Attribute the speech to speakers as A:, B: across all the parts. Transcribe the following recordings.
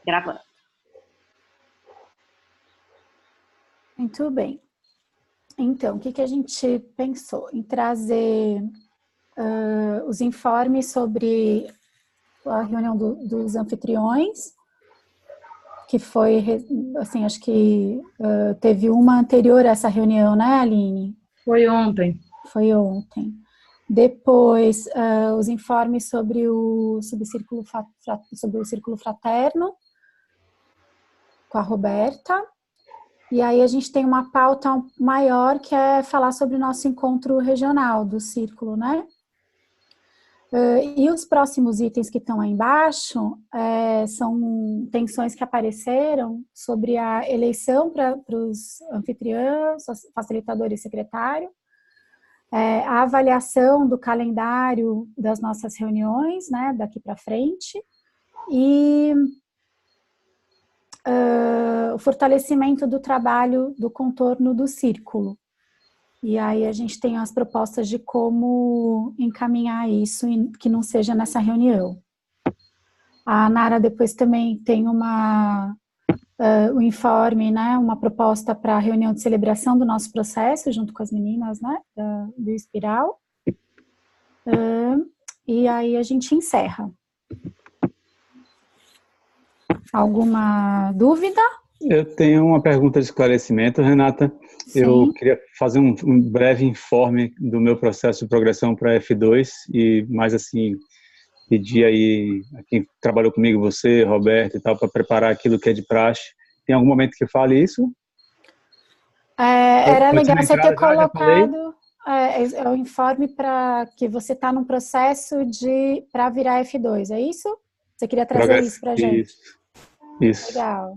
A: Gravando.
B: Muito bem. Então, o que a gente pensou? Em trazer os informes sobre a reunião dos anfitriões, que foi, assim, acho que teve uma anterior a essa reunião, né, Aline?
C: Foi ontem.
B: Foi ontem. Depois, os informes sobre o círculo fraterno, com a Roberta. E aí a gente tem uma pauta maior, que é falar sobre o nosso encontro regional do círculo, né? E os próximos itens que estão aí embaixo são tensões que apareceram sobre a eleição para os anfitriãos, facilitador e secretário, a avaliação do calendário das nossas reuniões, né, daqui para frente, e o fortalecimento do trabalho do contorno do círculo. E aí a gente tem as propostas de como encaminhar isso, que não seja nessa reunião. A Nara depois também tem um informe, né, uma proposta para a reunião de celebração do nosso processo, junto com as meninas, né, do Espiral. E aí a gente encerra. Alguma dúvida?
D: Eu tenho uma pergunta de esclarecimento, Renata.
B: Sim.
D: Eu queria fazer um breve informe do meu processo de progressão para F2 e mais assim, pedir aí a quem trabalhou comigo, você, Roberto e tal, para preparar aquilo que é de praxe. Tem algum momento que fale isso?
B: Era legal você ter colocado o informe para que você está num processo para virar F2, é isso? Você queria trazer isso para a gente?
D: Isso.
B: Legal.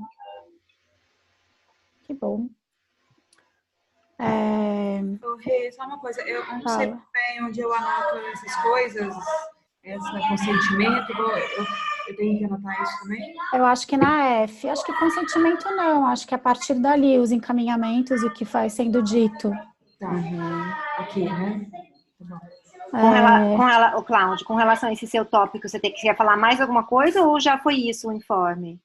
B: Que bom.
C: Rê, só uma coisa, eu não sei bem onde eu anoto essas coisas, esse consentimento, eu tenho que anotar isso também?
B: Eu acho que na F, acho que consentimento não, acho que a partir dali os encaminhamentos e o que vai sendo dito.
C: Tá, aqui, né?
A: Tá bom. Cláudio, com relação a esse seu tópico, você quer falar mais alguma coisa ou já foi isso o informe?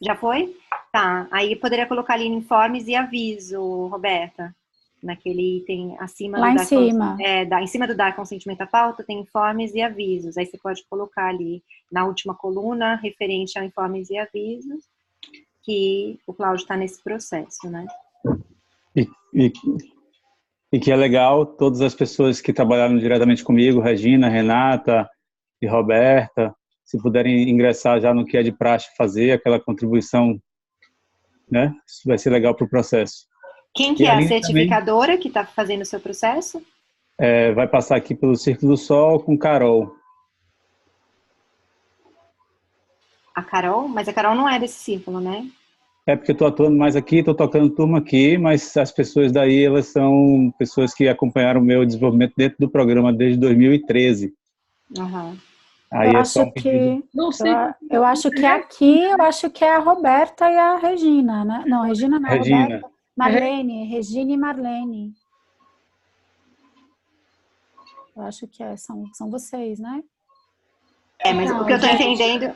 A: Já foi? Tá, aí poderia colocar ali informes e aviso, Roberta, naquele item acima
B: lá
A: do
B: em cima.
A: em cima do dar consentimento à pauta, tem informes e avisos. Aí você pode colocar ali na última coluna, referente a informes e avisos, que o Cláudio está nesse processo, né?
D: E que é legal, todas as pessoas que trabalharam diretamente comigo, Regina, Renata e Roberta, se puderem ingressar já no que é de praxe fazer, aquela contribuição, né? Isso vai ser legal para o processo.
A: Quem que é a certificadora também, que está fazendo o seu processo?
D: Vai passar aqui pelo Círculo do Sol com Carol.
A: A Carol? Mas a Carol não é desse círculo, né?
D: É porque eu estou atuando mais aqui, estou tocando turma aqui, mas as pessoas daí, elas são pessoas que acompanharam o meu desenvolvimento dentro do programa desde 2013.
A: Uhum.
D: Aí
B: eu acho que aqui, eu acho que é a Roberta e a Regina, né? Não, Regina não,
D: Regina.
B: Roberta. Marlene, Regina e Marlene. Eu acho que são vocês, né?
A: Mas o que eu estou entendendo...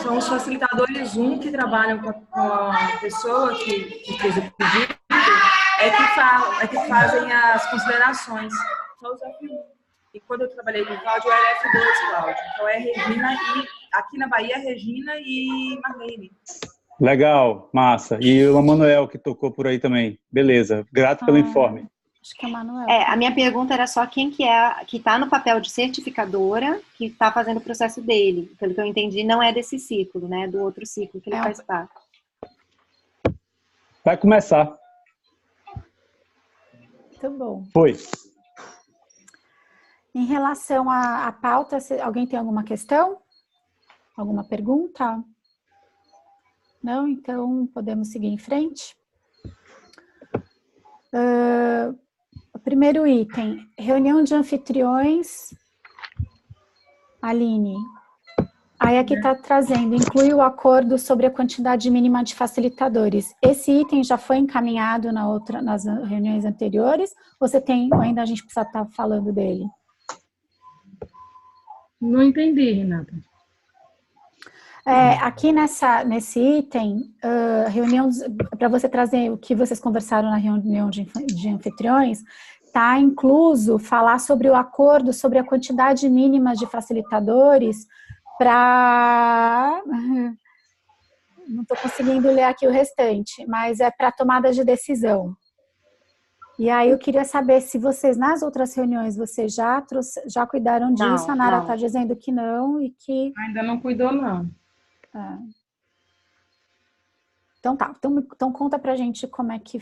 C: São os facilitadores Zoom que trabalham com a pessoa que fez o pedido, que fazem as considerações. Só os F1. E quando eu trabalhei com o Cláudio, eu era F2, Cláudio. Então é Regina e aqui na Bahia, Regina e Marlene.
D: Legal, massa. E o Emanuel que tocou por aí também. Beleza, grato pelo informe.
B: Acho que é o Emanuel.
A: A minha pergunta era só quem que está no papel de certificadora que está fazendo o processo dele. Pelo que eu entendi, não é desse ciclo, né? Do outro ciclo que ele faz parte.
D: Vai começar.
B: Muito bom.
D: Foi.
B: Em relação à pauta, alguém tem alguma questão? Alguma pergunta? Não? Então, podemos seguir em frente. O primeiro item, reunião de anfitriões. Aline. Aí aqui está trazendo, inclui o acordo sobre a quantidade mínima de facilitadores. Esse item já foi encaminhado nas reuniões anteriores? Ou ainda a gente precisa estar falando dele?
C: Não entendi, Renata.
B: Aqui nesse item, reunião, para você trazer o que vocês conversaram na reunião de anfitriões, está incluso falar sobre o acordo, sobre a quantidade mínima de facilitadores para... Não estou conseguindo ler aqui o restante, mas é para tomada de decisão. E aí eu queria saber se vocês, nas outras reuniões, vocês já cuidaram disso. A Nara está dizendo que não e que...
C: Ainda não cuidou, não.
B: Então tá, então conta pra gente como é que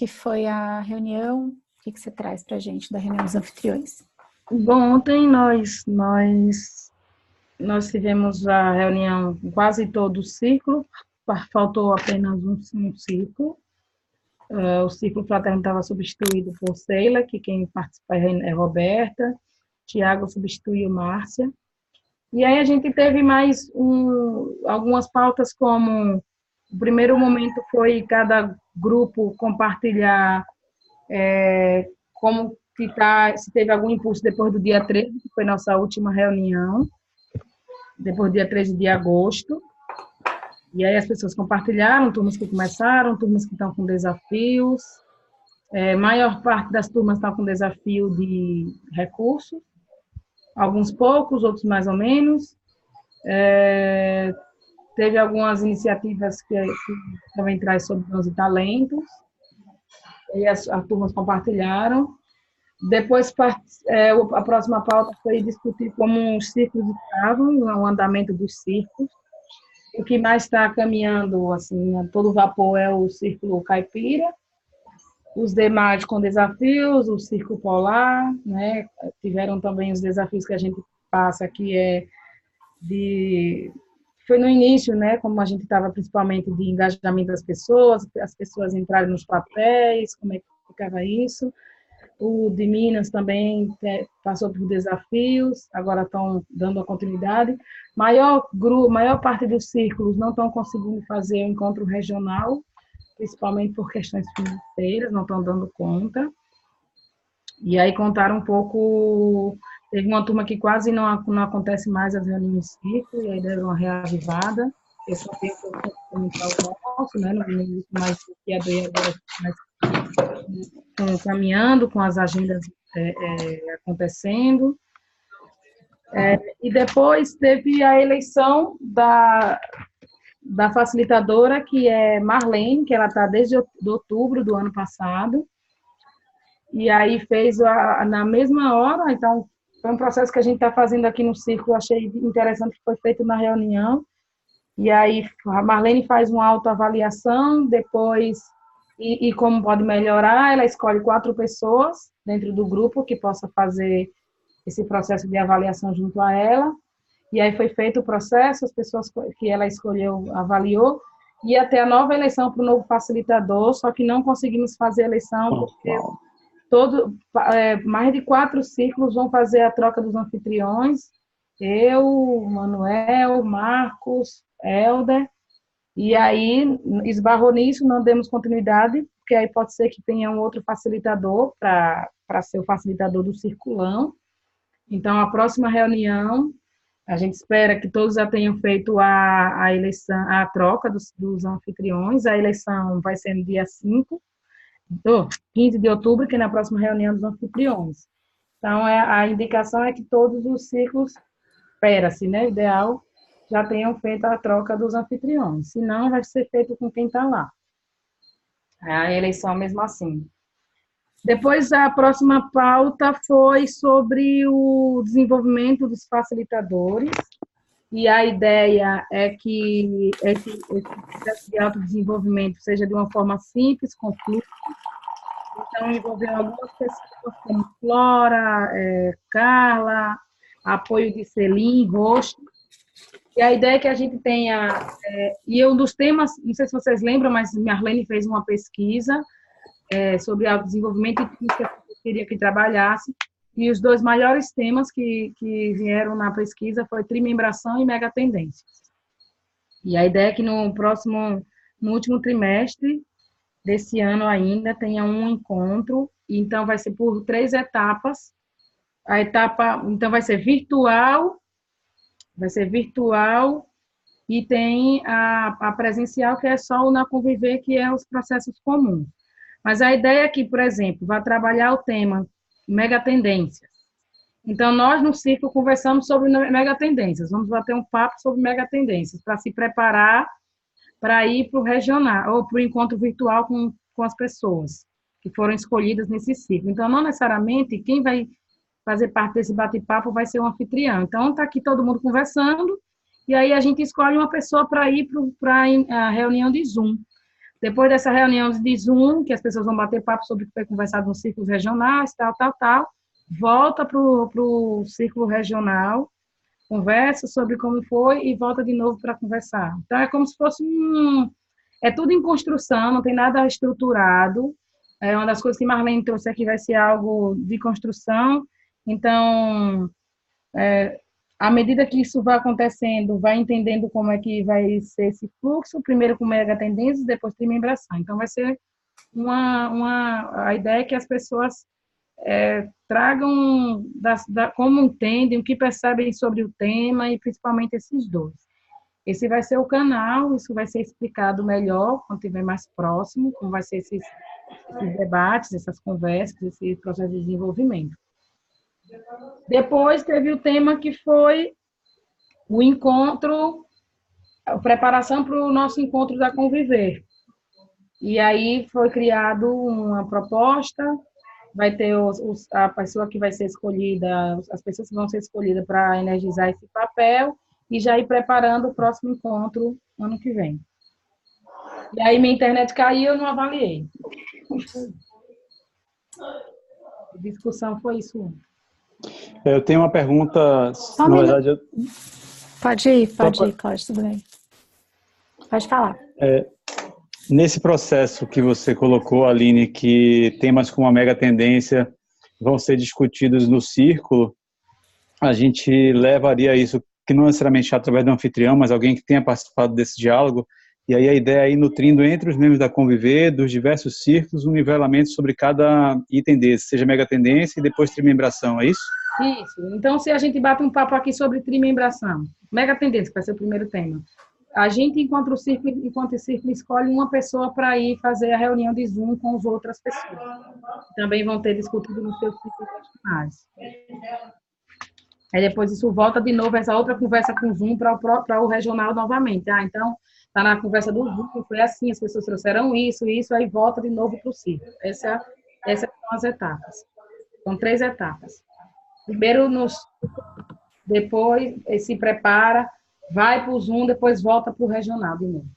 B: foi a reunião, o que você traz pra gente da reunião dos anfitriões?
C: Bom, ontem nós tivemos a reunião com quase todo o ciclo, faltou apenas um ciclo. O ciclo fraterno estava substituído por Sheila, que quem participa é Roberta, Tiago substituiu Márcia. E aí a gente teve mais algumas pautas, como o primeiro momento foi cada grupo compartilhar como que tá, se teve algum impulso depois do dia 13, que foi nossa última reunião, depois do dia 13 de agosto. E aí as pessoas compartilharam, turmas que começaram, turmas que estão com desafios. Maior parte das turmas está com desafio de recursos. Alguns poucos, outros mais ou menos. Teve algumas iniciativas que também traz sobre dons e talentos. E as turmas compartilharam. Depois, a próxima pauta foi discutir como os círculos estavam, o andamento dos círculos. O que mais está caminhando, assim, a todo vapor é o círculo caipira. Os demais com desafios, o círculo polar, né? Tiveram também os desafios que a gente passa, que foi no início, né? Como a gente estava principalmente de engajamento das pessoas, as pessoas entrarem nos papéis, como é que ficava isso. O de Minas também passou por desafios, agora estão dando a continuidade. Maior parte dos círculos não estão conseguindo fazer o encontro regional, principalmente por questões financeiras, não estão dando conta. E aí contaram um pouco, teve uma turma que quase não acontece mais as reuniões de círculo, e aí deram uma reavivada. Eu só tenho um pouco nosso, né, no início mais desafiador, e agora mais caminhando com as agendas acontecendo. E depois teve a eleição da facilitadora, que é Marlene, que ela está desde outubro do ano passado, e aí fez na mesma hora. Então foi um processo que a gente está fazendo aqui no Círculo, achei interessante que foi feito na reunião, e aí a Marlene faz uma autoavaliação, depois, e como pode melhorar, ela escolhe 4 pessoas dentro do grupo que possa fazer esse processo de avaliação junto a ela. E aí foi feito o processo, as pessoas que ela escolheu, avaliou, e até a nova eleição para o novo facilitador, só que não conseguimos fazer a eleição, porque mais de 4 ciclos vão fazer a troca dos anfitriões, eu, Manuel, Marcos, Helder, e aí esbarrou nisso, não demos continuidade, porque aí pode ser que tenha um outro facilitador para ser o facilitador do circulão. Então, a próxima reunião, a gente espera que todos já tenham feito a eleição, a troca dos anfitriões. A eleição vai ser no dia 15 de outubro, que é na próxima reunião dos anfitriões. Então, a indicação é que todos os ciclos, espera-se, né, ideal, já tenham feito a troca dos anfitriões. Se não, vai ser feito com quem está lá. A eleição mesmo assim. Depois, a próxima pauta foi sobre o desenvolvimento dos facilitadores, e a ideia é que esse processo de autodesenvolvimento seja de uma forma simples, com fluxo. Então, envolveu algumas pessoas como Flora, Carla, apoio de Celim, Rosto. E a ideia é que a gente tenha... e um dos temas, não sei se vocês lembram, mas Marlene fez uma pesquisa sobre autodesenvolvimento e que eu queria que trabalhasse. E os 2 maiores temas que vieram na pesquisa foi trimembração e megatendências. E a ideia é que no último trimestre desse ano ainda tenha um encontro, então vai ser por 3 etapas. A etapa, então, vai ser virtual, vai ser virtual, e tem a presencial, que é só o Na Conviver, que é os processos comuns. Mas a ideia é que, por exemplo, vai trabalhar o tema megatendências. Então, nós no Círculo conversamos sobre megatendências, vamos bater um papo sobre megatendências, para se preparar para ir para o regional, ou para o encontro virtual com as pessoas que foram escolhidas nesse ciclo. Então, não necessariamente quem vai fazer parte desse bate-papo vai ser um anfitrião. Então, está aqui todo mundo conversando, e aí a gente escolhe uma pessoa para ir para a reunião de Zoom. Depois dessa reunião de Zoom, que as pessoas vão bater papo sobre o que foi conversado nos círculos regionais, tal, volta para o círculo regional, conversa sobre como foi e volta de novo para conversar. Então, é como se fosse é tudo em construção, não tem nada estruturado. É uma das coisas que Marlene trouxe aqui, vai ser algo de construção. Então, à medida que isso vai acontecendo, vai entendendo como é que vai ser esse fluxo, primeiro com megatendências, depois trimembração. Então, vai ser a ideia é que as pessoas tragam como entendem, o que percebem sobre o tema, e principalmente esses dois. Esse vai ser o canal, isso vai ser explicado melhor quando estiver mais próximo, como vai ser esses debates, essas conversas, esse processo de desenvolvimento. Depois teve o tema que foi o encontro, a preparação para o nosso encontro da Conviver. E aí foi criado uma proposta, vai ter a pessoa que vai ser escolhida, as pessoas que vão ser escolhidas para energizar esse papel e já ir preparando o próximo encontro ano que vem. E aí minha internet caiu, eu não avaliei. A discussão foi isso.
D: Eu tenho uma pergunta,
B: Só
D: na
B: um
D: verdade...
B: Pode ir, Cláudio, tudo bem. Pode falar.
D: Nesse processo que você colocou, Aline, que temas como a mega tendência vão ser discutidos no círculo, a gente levaria isso, que não necessariamente através do anfitrião, mas alguém que tenha participado desse diálogo, e aí a ideia é ir nutrindo entre os membros da Conviver, dos diversos círculos, um nivelamento sobre cada item desse, seja mega tendência e depois trimembração, é isso?
C: Isso. Então, se a gente bate um papo aqui sobre trimembração, mega tendência, que vai ser o primeiro tema, a gente, enquanto o círculo, escolhe uma pessoa para ir fazer a reunião de Zoom com as outras pessoas. Também vão ter discutido nos seus círculos regionais. Aí depois isso volta de novo, essa outra conversa com o Zoom para o regional novamente. Então, está na conversa do Zoom, foi assim, as pessoas trouxeram isso, aí volta de novo para o círculo. Essas são as etapas. São 3 etapas. Primeiro, depois se prepara, vai para o Zoom, depois volta para o regional de novo.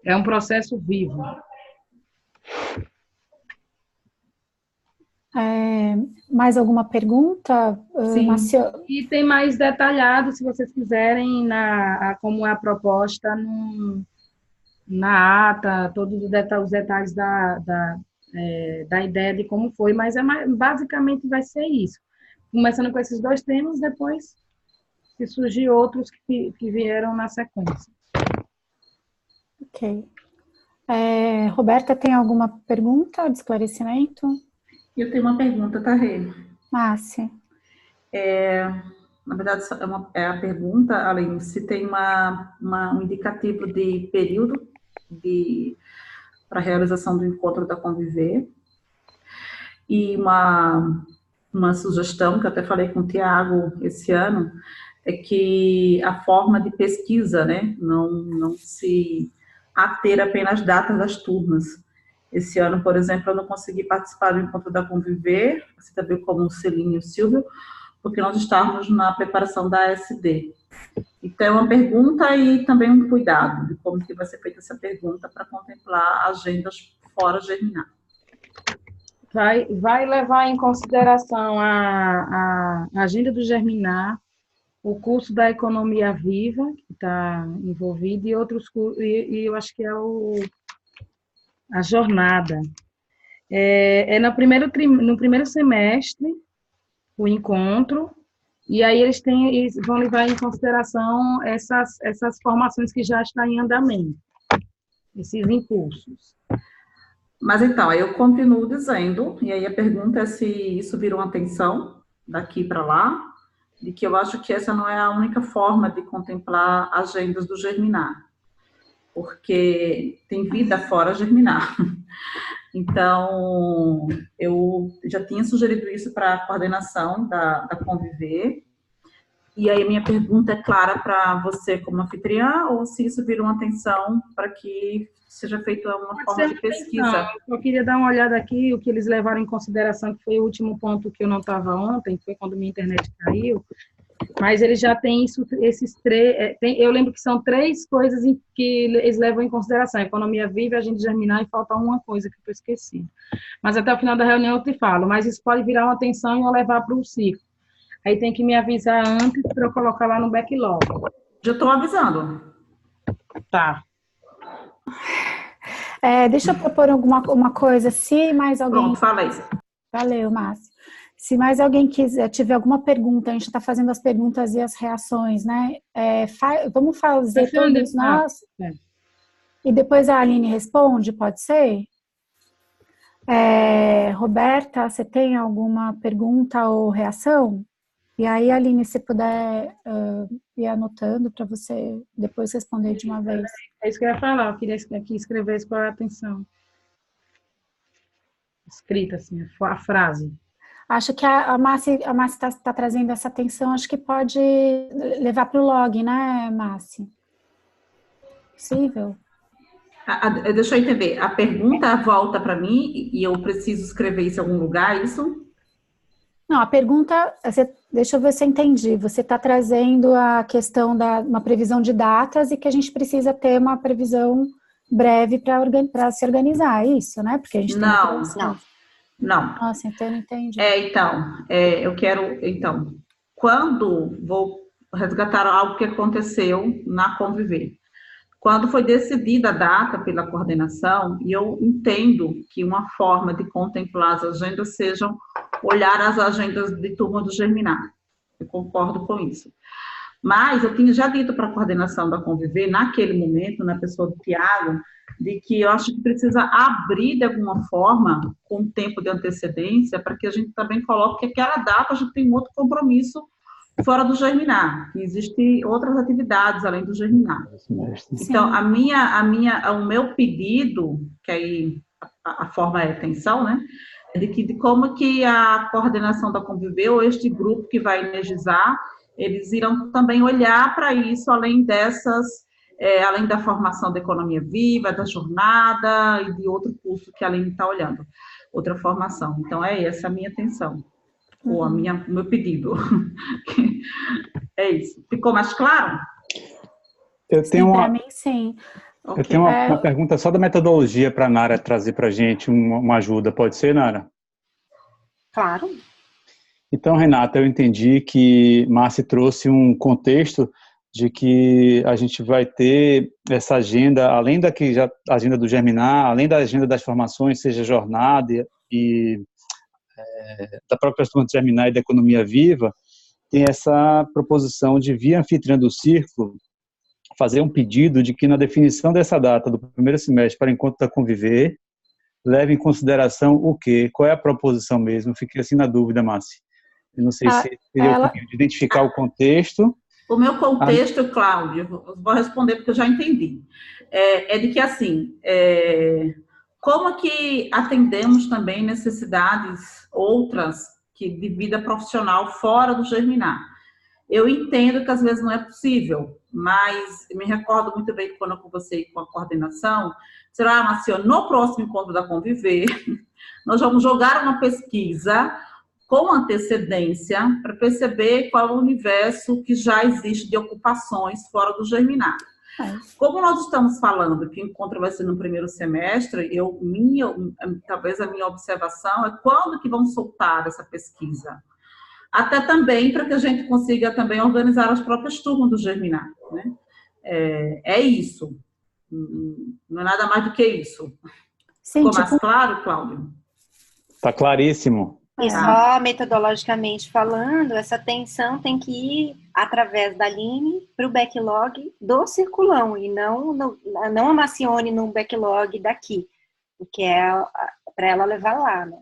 C: É um processo vivo.
B: Mais alguma pergunta?
C: Sim.
B: Marcio...
C: E tem mais detalhado, se vocês quiserem, como é a proposta na ata, todos os detalhes da ideia de como foi, mas basicamente vai ser isso. Começando com esses 2 temas, depois se surgir outros que vieram na sequência.
B: Ok. Roberta, tem alguma pergunta de esclarecimento?
E: Eu tenho uma pergunta, tá, Rê?
B: Márcia.
E: Na verdade, é a pergunta, Aline, se tem um indicativo de período para a realização do encontro da Conviver, e uma sugestão que eu até falei com o Tiago esse ano, é que a forma de pesquisa, né, não se ater apenas datas das turmas. Esse ano, por exemplo, eu não consegui participar do encontro da Conviver, assim também como o Celine e o Silvio, porque nós estávamos na preparação da ASD. Então, é uma pergunta e também um cuidado de como que vai ser feita essa pergunta para contemplar agendas fora Germinar.
C: Vai levar em consideração a agenda do Germinar, o curso da Economia Viva, que está envolvido, e outros cursos, e eu acho que é a jornada. No primeiro semestre, o encontro, e aí eles vão levar em consideração essas formações que já estão em andamento, esses impulsos.
E: Mas então, aí eu continuo dizendo, e aí a pergunta é se isso virou uma tensão daqui para lá, de que eu acho que essa não é a única forma de contemplar agendas do Germinar, porque tem vida fora Germinar. Então, eu já tinha sugerido isso para a coordenação da Conviver, e aí a minha pergunta é clara para você como anfitriã, ou se isso vira uma atenção para que seja feita uma
F: Pode
E: forma
F: ser
E: de pesquisa?
F: Eu queria dar uma olhada aqui, o que eles levaram em consideração, que foi o último ponto que eu não estava ontem, que foi quando minha internet caiu, mas eles já têm isso, esses três, eu lembro que são três coisas que eles levam em consideração: economia viva, agenda germinar, e falta uma coisa que eu esqueci. Mas até o final da reunião eu te falo, mas isso pode virar uma atenção e eu levar para o ciclo. Aí tem que me avisar antes para eu colocar lá no backlog.
E: Já estou avisando.
F: Tá.
B: Deixa eu propor uma coisa, se mais alguém...
E: Pronto, fala isso.
B: Valeu, Márcio. Se mais alguém tiver alguma pergunta, a gente está fazendo as perguntas e as reações, né? Vamos fazer todos nós, e depois a Aline responde, pode ser? Roberta, você tem alguma pergunta ou reação? E aí, Aline, se puder ir anotando para você depois responder de uma vez.
F: É isso que eu ia falar, eu queria aqui escrever isso para a atenção. Escrita, assim, a frase.
B: Acho que a Márcia está trazendo essa atenção, acho que pode levar para o log, né, Márcia? Possível?
E: Deixa eu entender, a pergunta volta para mim e eu preciso escrever isso em algum lugar, isso?
B: Não, a pergunta, deixa eu ver se eu entendi. Você está trazendo a questão uma previsão de datas e que a gente precisa ter uma previsão breve para se organizar, é isso, né? Porque a gente
E: não.
B: Nossa, então eu não entendi.
E: Eu quero, quando vou resgatar algo que aconteceu na Conviver, quando foi decidida a data pela coordenação, e eu entendo que uma forma de contemplar as agendas sejam olhar as agendas de turma do Germinar. Eu concordo com isso. Mas eu tinha já dito para a coordenação da Conviver, naquele momento, na pessoa do Tiago, de que eu acho que precisa abrir de alguma forma, com tempo de antecedência, para que a gente também coloque que aquela data a gente tem outro compromisso fora do Germinar, que existem outras atividades além do Germinar. Então, o meu pedido, que aí a forma é atenção, né? De como que a coordenação da Conviver, ou este grupo que vai energizar, eles irão também olhar para isso, além além da formação da economia viva, da jornada e de outro curso que a Aline está olhando, outra formação. Então, essa a minha atenção, ou o meu pedido. É isso. Ficou mais claro?
B: Para mim, sim.
D: Eu tenho uma pergunta só da metodologia para a Nara trazer para a gente uma ajuda. Pode ser, Nara?
A: Claro.
D: Então, Renata, eu entendi que Márcia trouxe um contexto de que a gente vai ter essa agenda, além da agenda do Germinar, além da agenda das formações, seja jornada e da própria turma do Germinar e da economia viva, tem essa proposição de, via anfitriã do círculo, fazer um pedido de que na definição dessa data do primeiro semestre para o encontro da Conviver, leve em consideração o quê? Qual é a proposição mesmo? Fiquei assim na dúvida, Márcia. Eu não sei se seria o de identificar o contexto.
E: O meu contexto, Cláudio, vou responder porque eu já entendi. De que, assim, como que atendemos também necessidades outras de vida profissional fora do Germinar? Eu entendo que às vezes não é possível, mas me recordo muito bem que quando eu conversei com a coordenação, será, Márcia, no próximo encontro da Conviver, nós vamos jogar uma pesquisa com antecedência para perceber qual é o universo que já existe de ocupações fora do Germinar. Como nós estamos falando que o encontro vai ser no primeiro semestre, talvez a minha observação é quando que vão soltar essa pesquisa. Até também para que a gente consiga também organizar as próprias turmas do Germinar, né? É isso. Não é nada mais do que isso.
B: Sim,
E: ficou mais claro, Cláudio?
D: Está claríssimo.
A: E só metodologicamente falando, essa atenção tem que ir através da Aline para o backlog do circulão e não amacione no backlog daqui, porque é para ela levar lá, né?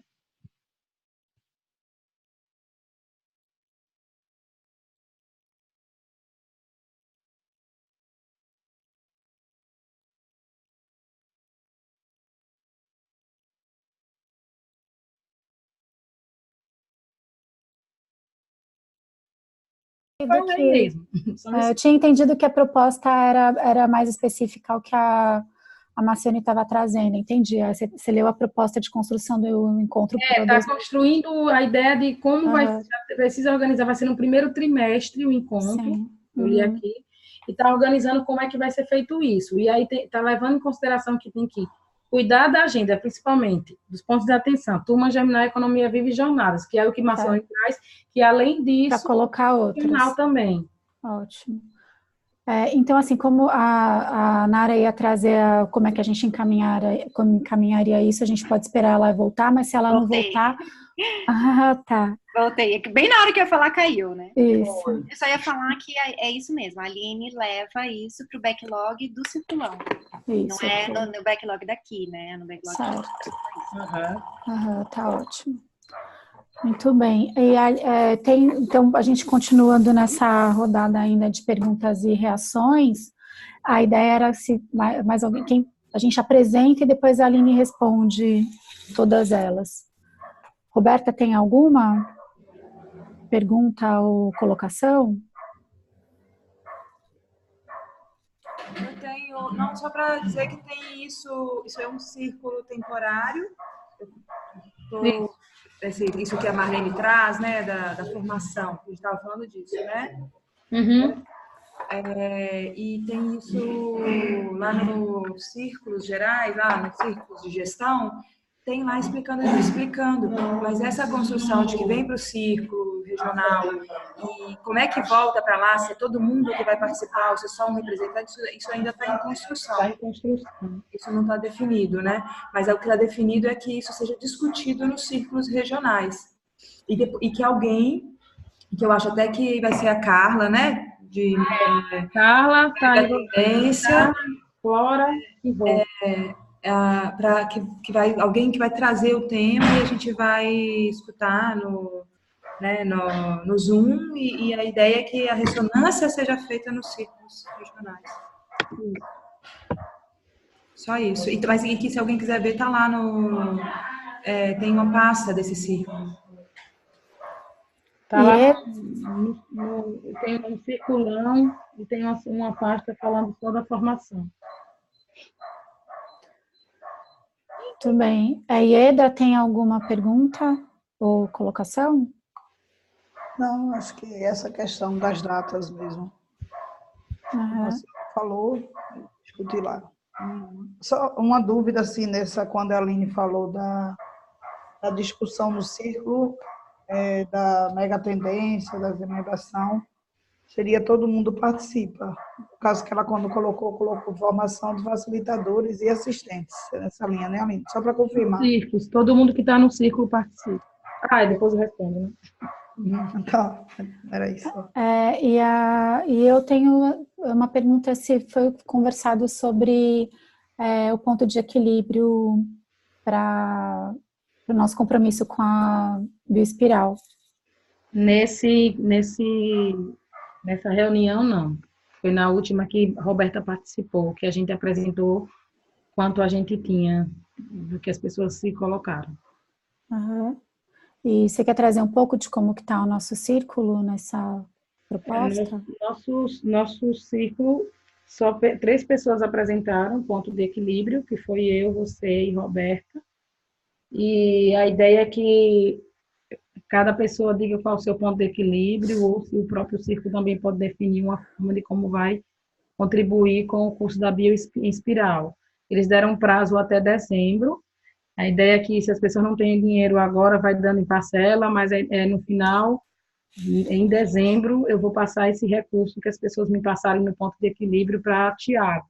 F: falei mesmo.
B: Eu tinha entendido que a proposta era mais específica ao que a Marciane estava trazendo, entendi. Você leu a proposta de construção do encontro.
F: Está construindo a ideia de como precisa organizar, vai ser no primeiro trimestre o encontro,
B: Sim.
F: eu li aqui, e está organizando como é que vai ser feito isso. E aí está levando em consideração que tem que cuidar da agenda, principalmente, dos pontos de atenção, Turma Germinal, Economia Viva e Jornadas, que é o que Marciane traz, que além disso,
B: para colocar outras.
F: Também.
B: Ótimo. Então, assim, como a Nara ia trazer como é que a gente encaminharia isso, a gente pode esperar ela voltar, mas se ela não voltar... tá.
A: Voltei. Bem na hora que eu ia falar, caiu, né?
B: Isso.
A: Eu só ia falar que é isso mesmo. A Aline leva isso pro backlog do circulão.
B: Isso,
A: não é no backlog daqui, né? É no backlog
B: certo. Tá ótimo. Muito bem. E, então, a gente continuando nessa rodada ainda de perguntas e reações, a ideia era se mais alguém, a gente apresenta e depois a Aline responde todas elas. Roberta, tem alguma pergunta ou colocação?
C: Eu tenho, não, só para dizer que tem isso é um círculo temporário. Isso que a Marlene traz, né, da formação, a gente estava falando disso, né?
F: Uhum.
C: E tem isso lá nos círculos gerais, lá nos círculos de gestão, tem lá explicando, mas essa construção de que vem para o círculo regional e como é que volta para lá, se é todo mundo que vai participar ou se é só um representante, isso ainda está em construção.
F: Está em construção.
C: Isso não está definido, né? Mas o que está definido é que isso seja discutido nos círculos regionais. E que alguém, que eu acho até que vai ser a Carla, né?
F: Carla, tá aí.
C: Tendência.
F: Flora e Rô.
C: Para que vai alguém que vai trazer o tema e a gente vai escutar no Zoom e a ideia é que a ressonância seja feita nos círculos regionais. Só isso. Mas que se alguém quiser ver, tá lá tem uma pasta desse círculo.
F: Tá lá tem um circulão e tem uma pasta falando só da formação.
B: Muito bem. A Ieda tem alguma pergunta ou colocação?
G: Não, acho que essa questão das datas mesmo. Você falou, discutir lá. Só uma dúvida, assim, quando a Aline falou da discussão no círculo, da mega tendência, da desembarcação, seria todo mundo participa. No caso que ela, quando colocou formação de facilitadores e assistentes, nessa linha, né, Aline? Só para confirmar.
F: Círculos, todo mundo que está no círculo participa. E depois eu respondo, né?
G: Tá, era isso.
B: E eu tenho uma pergunta, se foi conversado sobre o ponto de equilíbrio para o nosso compromisso com a bioespiral.
F: Nessa reunião, não. Foi na última que Roberta participou, que a gente apresentou quanto a gente tinha, do que as pessoas se colocaram.
B: E você quer trazer um pouco de como que está o nosso círculo nessa proposta?
F: Nosso círculo, só 3 pessoas apresentaram ponto de equilíbrio, que foi eu, você e Roberta. E a ideia é que cada pessoa diga qual é o seu ponto de equilíbrio, ou se o próprio círculo também pode definir uma forma de como vai contribuir com o curso da Bioespiral. Eles deram um prazo até dezembro. A ideia é que, se as pessoas não têm dinheiro agora, vai dando em parcela, mas no final, em dezembro, eu vou passar esse recurso que as pessoas me passaram no ponto de equilíbrio para Tiago.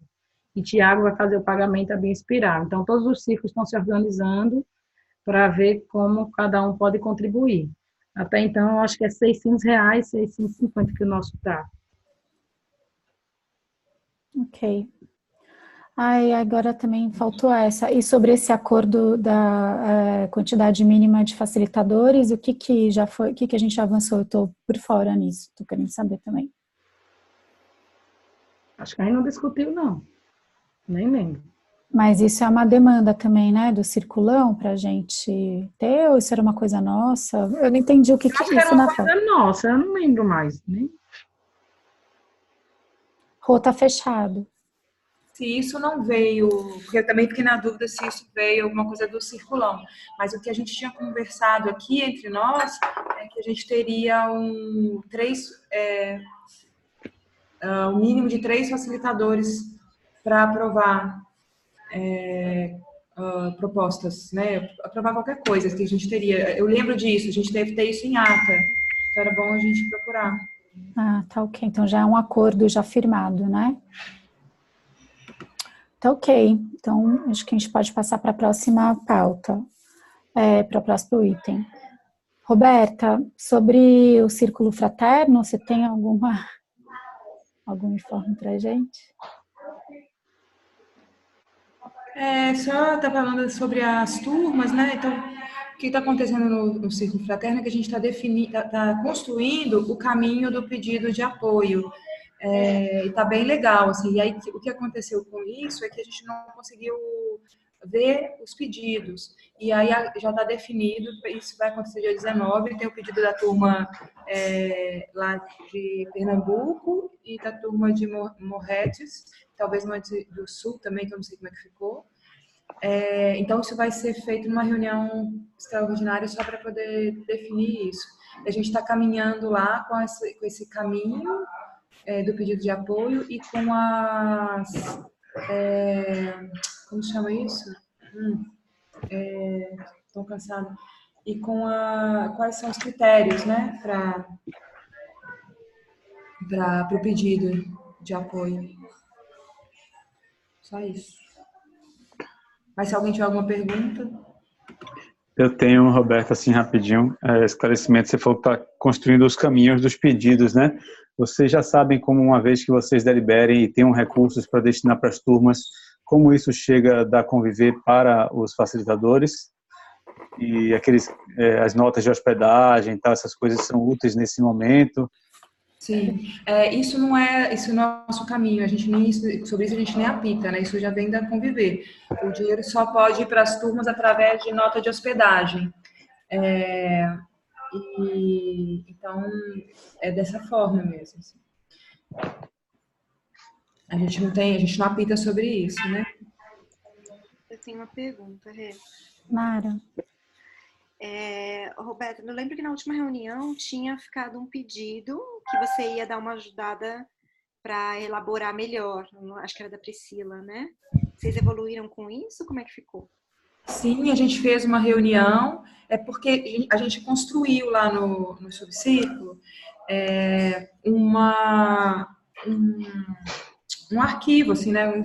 F: E Tiago vai fazer o pagamento da Bioespiral. Então, todos os círculos estão se organizando para ver como cada um pode contribuir. Até então, eu acho que é R$600, R$650 que o nosso está.
B: Ok. Agora também faltou essa. E sobre esse acordo da quantidade mínima de facilitadores, o que já foi, o que a gente já avançou? Eu estou por fora nisso, estou querendo saber também.
F: Acho que a gente não discutiu, não. Nem lembro.
B: Mas isso é uma demanda também, né, do circulão para a gente ter, ou isso era uma coisa nossa? Eu não entendi o que
F: Acho
B: é
F: que era
B: isso
F: uma
B: na foto.
F: coisa nossa, eu não lembro mais, né?
B: Rô, tá fechado.
C: Se isso não veio, porque eu também fiquei na dúvida se isso veio alguma coisa do circulão, mas o que a gente tinha conversado aqui entre nós é que a gente teria um mínimo de 3 facilitadores para aprovar propostas, né? Aprovar qualquer coisa que a gente teria. Eu lembro disso, a gente deve ter isso em ata, então era bom a gente procurar.
B: Ah, tá ok. Então já é um acordo já firmado, né? Tá ok. Então acho que a gente pode passar para a próxima pauta, para o próximo item. Roberta, sobre o círculo fraterno, você tem algum informe para a gente?
C: Só tá falando sobre as turmas, né? Então, o que está acontecendo no Círculo Fraterno é que a gente está construindo o caminho do pedido de apoio. E está bem legal, assim. E aí, o que aconteceu com isso é que a gente não conseguiu ver os pedidos. E aí já está definido, isso vai acontecer dia 19, tem o pedido da turma lá de Pernambuco e da turma de Morretes, talvez uma do Sul também, que eu não sei como é que ficou. Então, isso vai ser feito numa reunião extraordinária só para poder definir isso. A gente está caminhando lá com esse caminho do pedido de apoio e com as... como chama isso? Estou cansada. E com quais são os critérios, né, para o pedido de apoio. Só isso. Mas se alguém tiver alguma pergunta...
D: Eu tenho, Roberto, assim, rapidinho, esclarecimento. Você falou que está construindo os caminhos dos pedidos, né? Vocês já sabem como, uma vez que vocês deliberem e tenham recursos para destinar para as turmas, como isso chega da Conviver para os facilitadores? E as notas de hospedagem, tal, essas coisas são úteis nesse momento?
C: Sim, isso não é o nosso caminho, sobre isso a gente nem apita, né? Isso já vem da Conviver. O dinheiro só pode ir para as turmas através de nota de hospedagem. Então, é dessa forma mesmo. Assim. A gente não apita sobre isso, né?
A: Eu tenho uma pergunta, Rê.
B: Mara.
A: Roberta, eu lembro que na última reunião tinha ficado um pedido que você ia dar uma ajudada para elaborar melhor. Acho que era da Priscila, né? Vocês evoluíram com isso? Como é que ficou?
C: Sim, a gente fez uma reunião, porque a gente construiu lá no Subcírculo um arquivo, assim, né?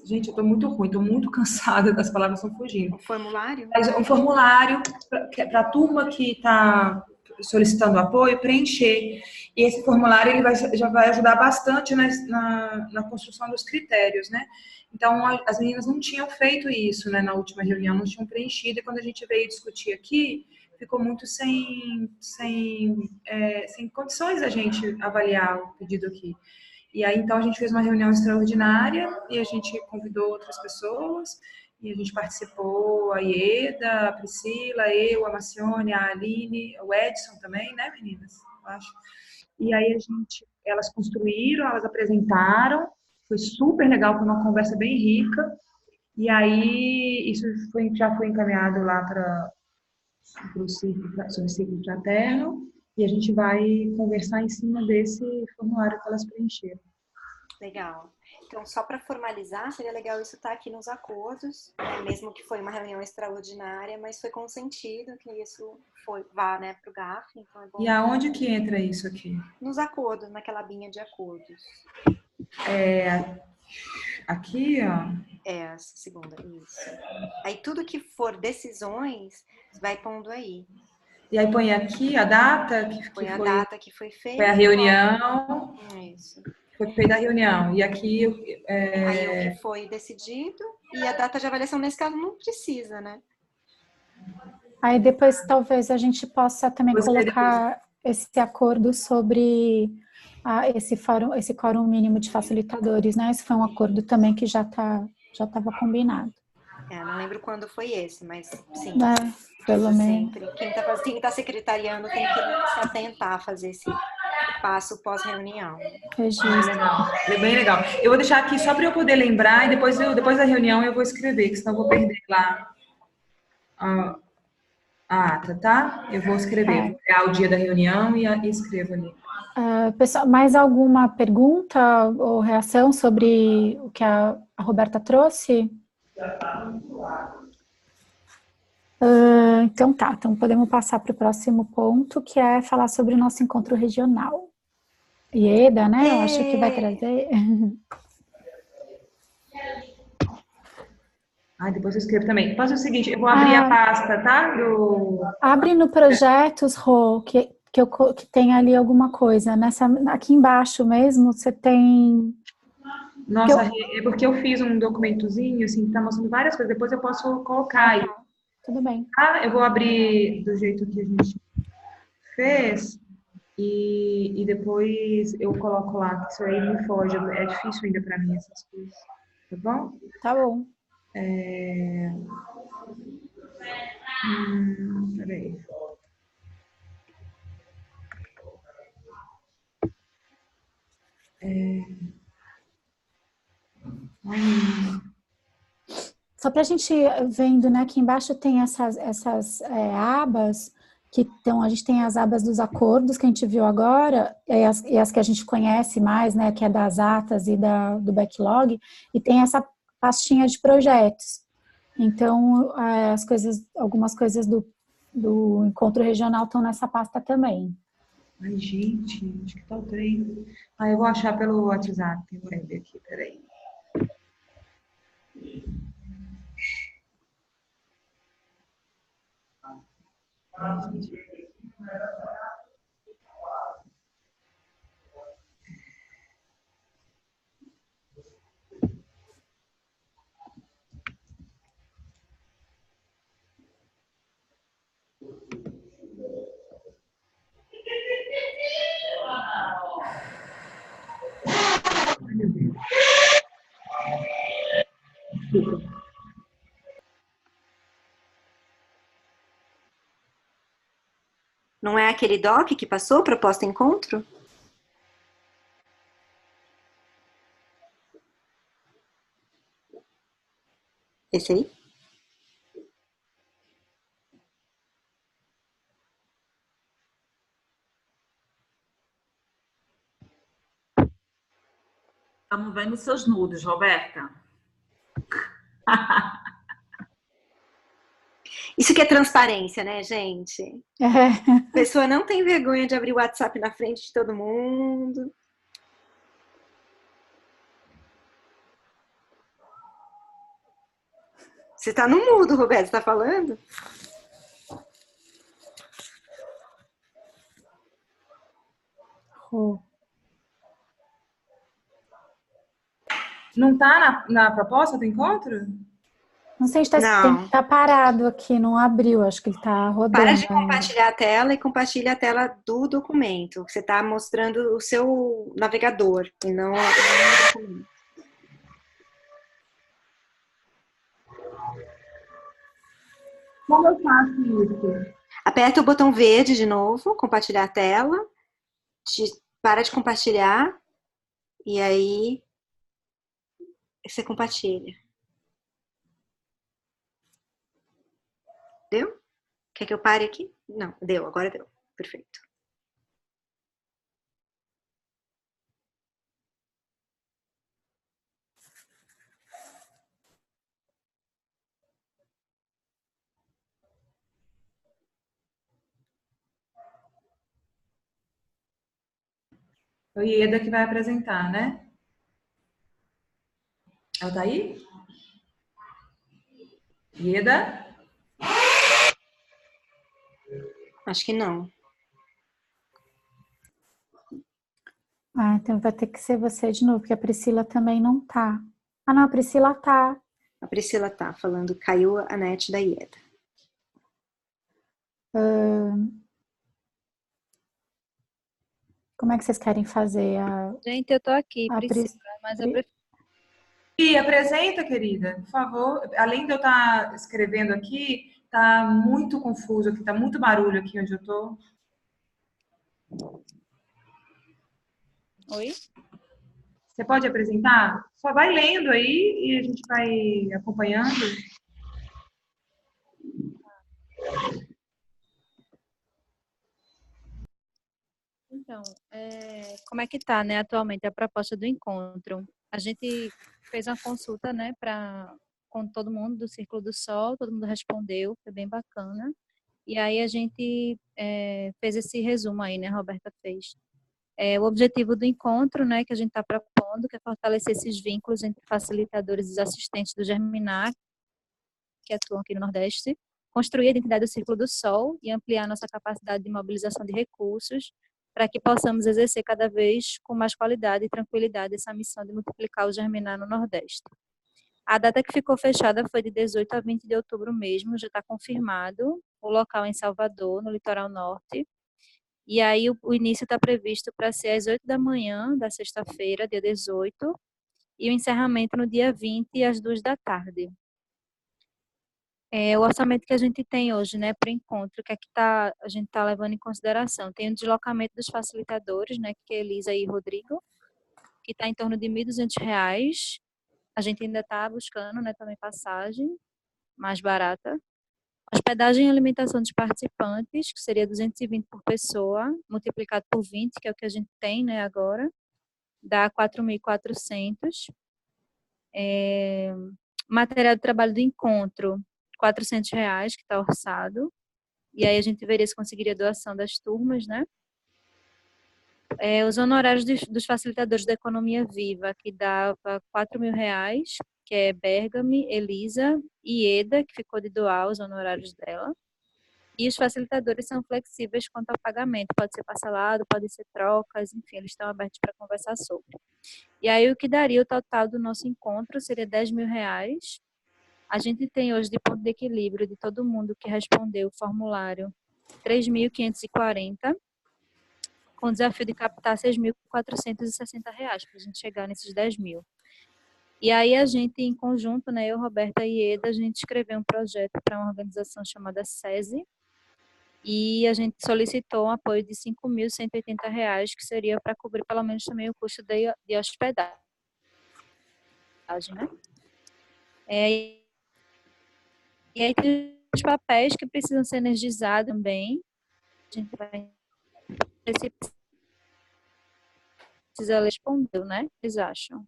C: Gente, eu tô muito ruim, tô muito cansada, as palavras estão fugindo.
A: Um formulário?
C: Mas um formulário para a turma que está solicitando apoio preencher. E esse formulário já vai ajudar bastante na construção dos critérios, né? Então, as meninas não tinham feito isso, né, na última reunião, não tinham preenchido, e quando a gente veio discutir aqui, ficou muito sem condições da gente avaliar o pedido aqui. E aí, então, a gente fez uma reunião extraordinária e a gente convidou outras pessoas e a gente participou, a Ieda, a Priscila, eu, a Macione, a Aline, o Edson também, né, meninas? Acho. E aí, elas construíram, elas apresentaram, foi super legal, foi uma conversa bem rica. E aí, isso já foi encaminhado lá para o Círculo Fraterno. E a gente vai conversar em cima desse formulário que elas preencheram.
A: Legal. Então, só para formalizar, seria legal isso estar aqui nos acordos, né? Mesmo que foi uma reunião extraordinária, mas foi consentido que isso vá, né, para o GAF. Então é bom.
C: E aonde que entra isso aqui?
A: Nos acordos, naquela abinha de acordos.
C: Aqui, ó.
A: Essa segunda, isso. Aí tudo que for decisões, vai pondo aí.
C: E aí põe aqui a data
A: data que foi feita.
C: Foi a reunião.
A: Isso.
C: Foi feita a reunião. E aqui...
A: Aí o que foi decidido. E a data de avaliação, nesse caso, não precisa, né?
B: Aí depois, talvez, a gente possa também colocar esse acordo sobre esse quórum mínimo de facilitadores, né? Esse foi um acordo também que já já estava combinado.
A: Não lembro quando foi esse, mas sim.
B: Pelo menos.
A: Sempre. Quem tá secretariando tem que se atentar a fazer esse passo pós-reunião.
C: Legal. É bem legal. Eu vou deixar aqui só para eu poder lembrar e depois da reunião eu vou escrever, que senão eu vou perder lá a ata, tá? Eu vou escrever, vou olhar o dia da reunião e escrevo ali.
B: Pessoal, mais alguma pergunta ou reação sobre o que a Roberta trouxe? Então tá, então podemos passar para o próximo ponto, que é falar sobre o nosso encontro regional. Ieda, né? Eu acho que vai trazer.
C: Depois eu escrevo também. Faça o seguinte, eu vou abrir a pasta, tá?
B: Abre no projetos, Rô, que tem ali alguma coisa. Aqui embaixo mesmo, você tem...
C: Nossa, é porque eu fiz um documentozinho, assim, que tá mostrando várias coisas. Depois eu posso colocar aí.
B: Tudo bem.
C: Eu vou abrir do jeito que a gente fez e depois eu coloco lá, que isso aí me foge. É difícil ainda pra mim essas coisas. Tá bom?
B: Tá bom.
C: Peraí.
B: Só para a gente vendo, né? Aqui embaixo tem essas abas que estão. A gente tem as abas dos acordos que a gente viu agora e as que a gente conhece mais, né? Que é das atas e do backlog, e tem essa pastinha de projetos. Então, algumas coisas do encontro regional estão nessa pasta também.
C: Gente, acho que tá o trem. Eu vou achar pelo WhatsApp, web aqui, peraí.
A: Não é aquele doc que passou, proposta encontro? Esse aí?
E: Estamos vendo seus nudes, Roberta.
A: Isso que é transparência, né, gente? A pessoa não tem vergonha de abrir o WhatsApp na frente de todo mundo. Você tá no mudo, Roberto, você tá falando?
C: Não tá na proposta do encontro?
B: Não sei se tá parado aqui, não abriu, acho que ele tá rodando.
A: Para de compartilhar a tela e compartilha a tela do documento. Você está mostrando o seu navegador e não o documento.
C: Como eu faço isso?
A: Aperta o botão verde de novo, compartilhar a tela. Para de compartilhar e aí você compartilha. Deu? Quer que eu pare aqui? Não, deu, agora deu. Perfeito.
C: É o Ieda que vai apresentar, né? Ela tá aí? Ieda?
A: Acho que não.
B: Então vai ter que ser você de novo, porque a Priscila também não tá. Não, a Priscila tá.
A: A Priscila tá falando, caiu a net da Ieda.
B: Como é que vocês querem fazer
H: Gente, eu tô aqui, Priscila, mas eu prefiro
C: E apresenta, querida, por favor. Além de eu estar escrevendo aqui, tá muito confuso aqui, tá muito barulho aqui onde eu tô.
H: Oi?
C: Você pode apresentar? Só vai lendo aí e a gente vai acompanhando.
H: Então, como é que está, né, atualmente a proposta do encontro? A gente fez uma consulta, né, com todo mundo do Círculo do Sol, todo mundo respondeu, foi bem bacana. E aí a gente fez esse resumo aí, né, a Roberta fez. O objetivo do encontro, né, que a gente está propondo, que é fortalecer esses vínculos entre facilitadores e assistentes do Germinar, que atuam aqui no Nordeste, construir a identidade do Círculo do Sol e ampliar nossa capacidade de mobilização de recursos para que possamos exercer cada vez com mais qualidade e tranquilidade essa missão de multiplicar o Germinar no Nordeste. A data que ficou fechada foi de 18 a 20 de outubro mesmo, já está confirmado. O local é em Salvador, no litoral norte. E aí o início está previsto para ser às 8 da manhã da sexta-feira, dia 18, e o encerramento no dia 20, às 2 da tarde. O orçamento que a gente tem hoje, né, para o encontro, que é que a gente está levando em consideração? Tem o deslocamento dos facilitadores, né, que é Elisa e Rodrigo, que está em torno de R$ 1.200. A gente ainda está buscando, né, também passagem mais barata. Hospedagem e alimentação dos participantes, que seria 220 por pessoa, multiplicado por 20, que é o que a gente tem, né, agora, dá 4.400. Material de trabalho do encontro, R$ 400, que está orçado. E aí a gente veria se conseguiria doação das turmas, né? Os honorários dos facilitadores da Economia Viva, que dava R$ 4.000, que é Bergame, Elisa e Eda, que ficou de doar os honorários dela. E os facilitadores são flexíveis quanto ao pagamento, pode ser parcelado, pode ser trocas, enfim, eles estão abertos para conversar sobre. E aí o que daria o total do nosso encontro seria R$ 10.000. A gente tem hoje, de ponto de equilíbrio de todo mundo que respondeu o formulário, 3.540, com o desafio de captar R$ 6.460 para a gente chegar nesses 10.000. E aí a gente, em conjunto, né, eu, Roberta e Eda, a gente escreveu um projeto para uma organização chamada SESI, e a gente solicitou um apoio de R$ 5.180, que seria para cobrir pelo menos também o custo de hospedagem, né? E aí tem os papéis que precisam ser energizados também. A gente vai ver se precisa responder, né? O que vocês acham?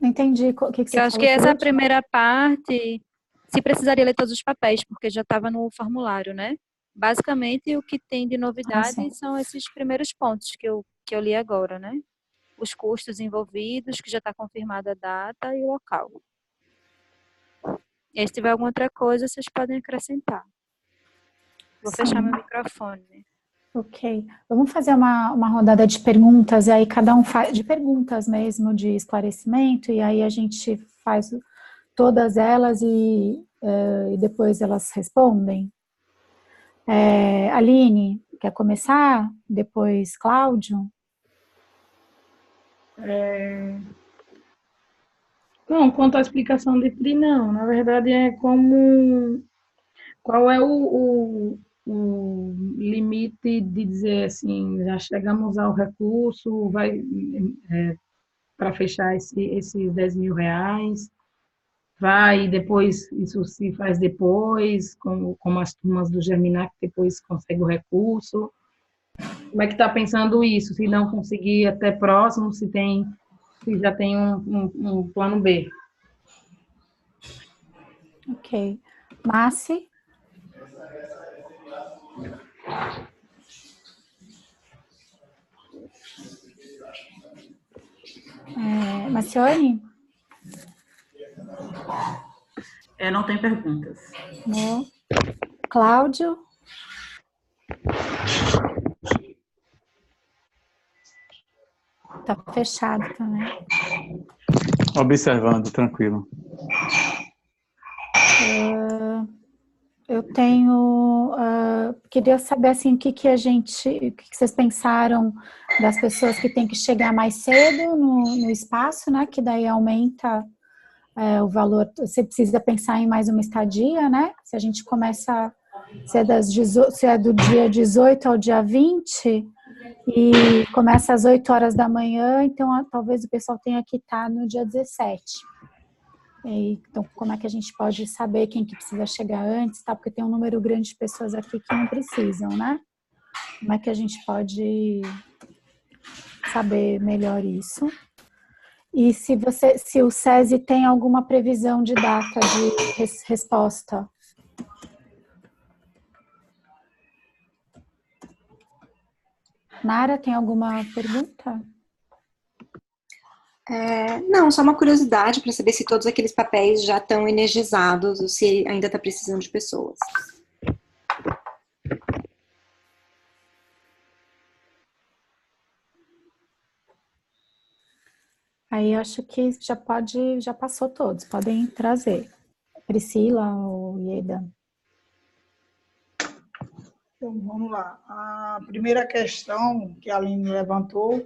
B: Não entendi o que você
H: Eu
B: falou.
H: acho que essa primeira parte, se precisaria ler todos os papéis, porque já estava no formulário, né? Basicamente, o que tem de novidade são esses primeiros pontos que eu li agora, né? Os custos envolvidos, que já está confirmada a data e o local. E aí, se tiver alguma outra coisa, vocês podem acrescentar. Vou fechar meu microfone.
B: Ok. Vamos fazer uma rodada de perguntas, e aí cada um faz, de perguntas mesmo, de esclarecimento, e aí a gente faz todas elas e depois elas respondem. Aline, quer começar? Depois Cláudio?
F: Não, quanto à explicação de PRI, não. Na verdade, qual é o limite de dizer assim, já chegamos ao recurso, para fechar esses R$ 10.000, vai, depois, isso se faz depois, como as turmas do Germinar, que depois consegue o recurso. Como é que está pensando isso? Se não conseguir até próximo, se já tem um plano B.
B: Ok. Massi? Marcione?
E: Não tem perguntas.
B: Não. Cláudio? Tá fechado também.
D: Observando, tranquilo.
B: Eu tenho... queria saber, assim, o que vocês pensaram das pessoas que têm que chegar mais cedo no espaço, né? Que daí aumenta o valor. Você precisa pensar em mais uma estadia, né? Se a gente começa... Se é do dia 18 ao dia 20 e começa às 8 horas da manhã, então talvez o pessoal tenha que estar no dia 17. Então, como é que a gente pode saber quem que precisa chegar antes, tá? Porque tem um número grande de pessoas aqui que não precisam, né? Como é que a gente pode saber melhor isso? E se o SESI tem alguma previsão de data de resposta? Nara, tem alguma pergunta?
A: Não, só uma curiosidade para saber se todos aqueles papéis já estão energizados ou se ainda está precisando de pessoas.
B: Aí acho que já passou todos, podem trazer. Priscila ou Ieda?
G: Então, vamos lá. A primeira questão que a Aline levantou,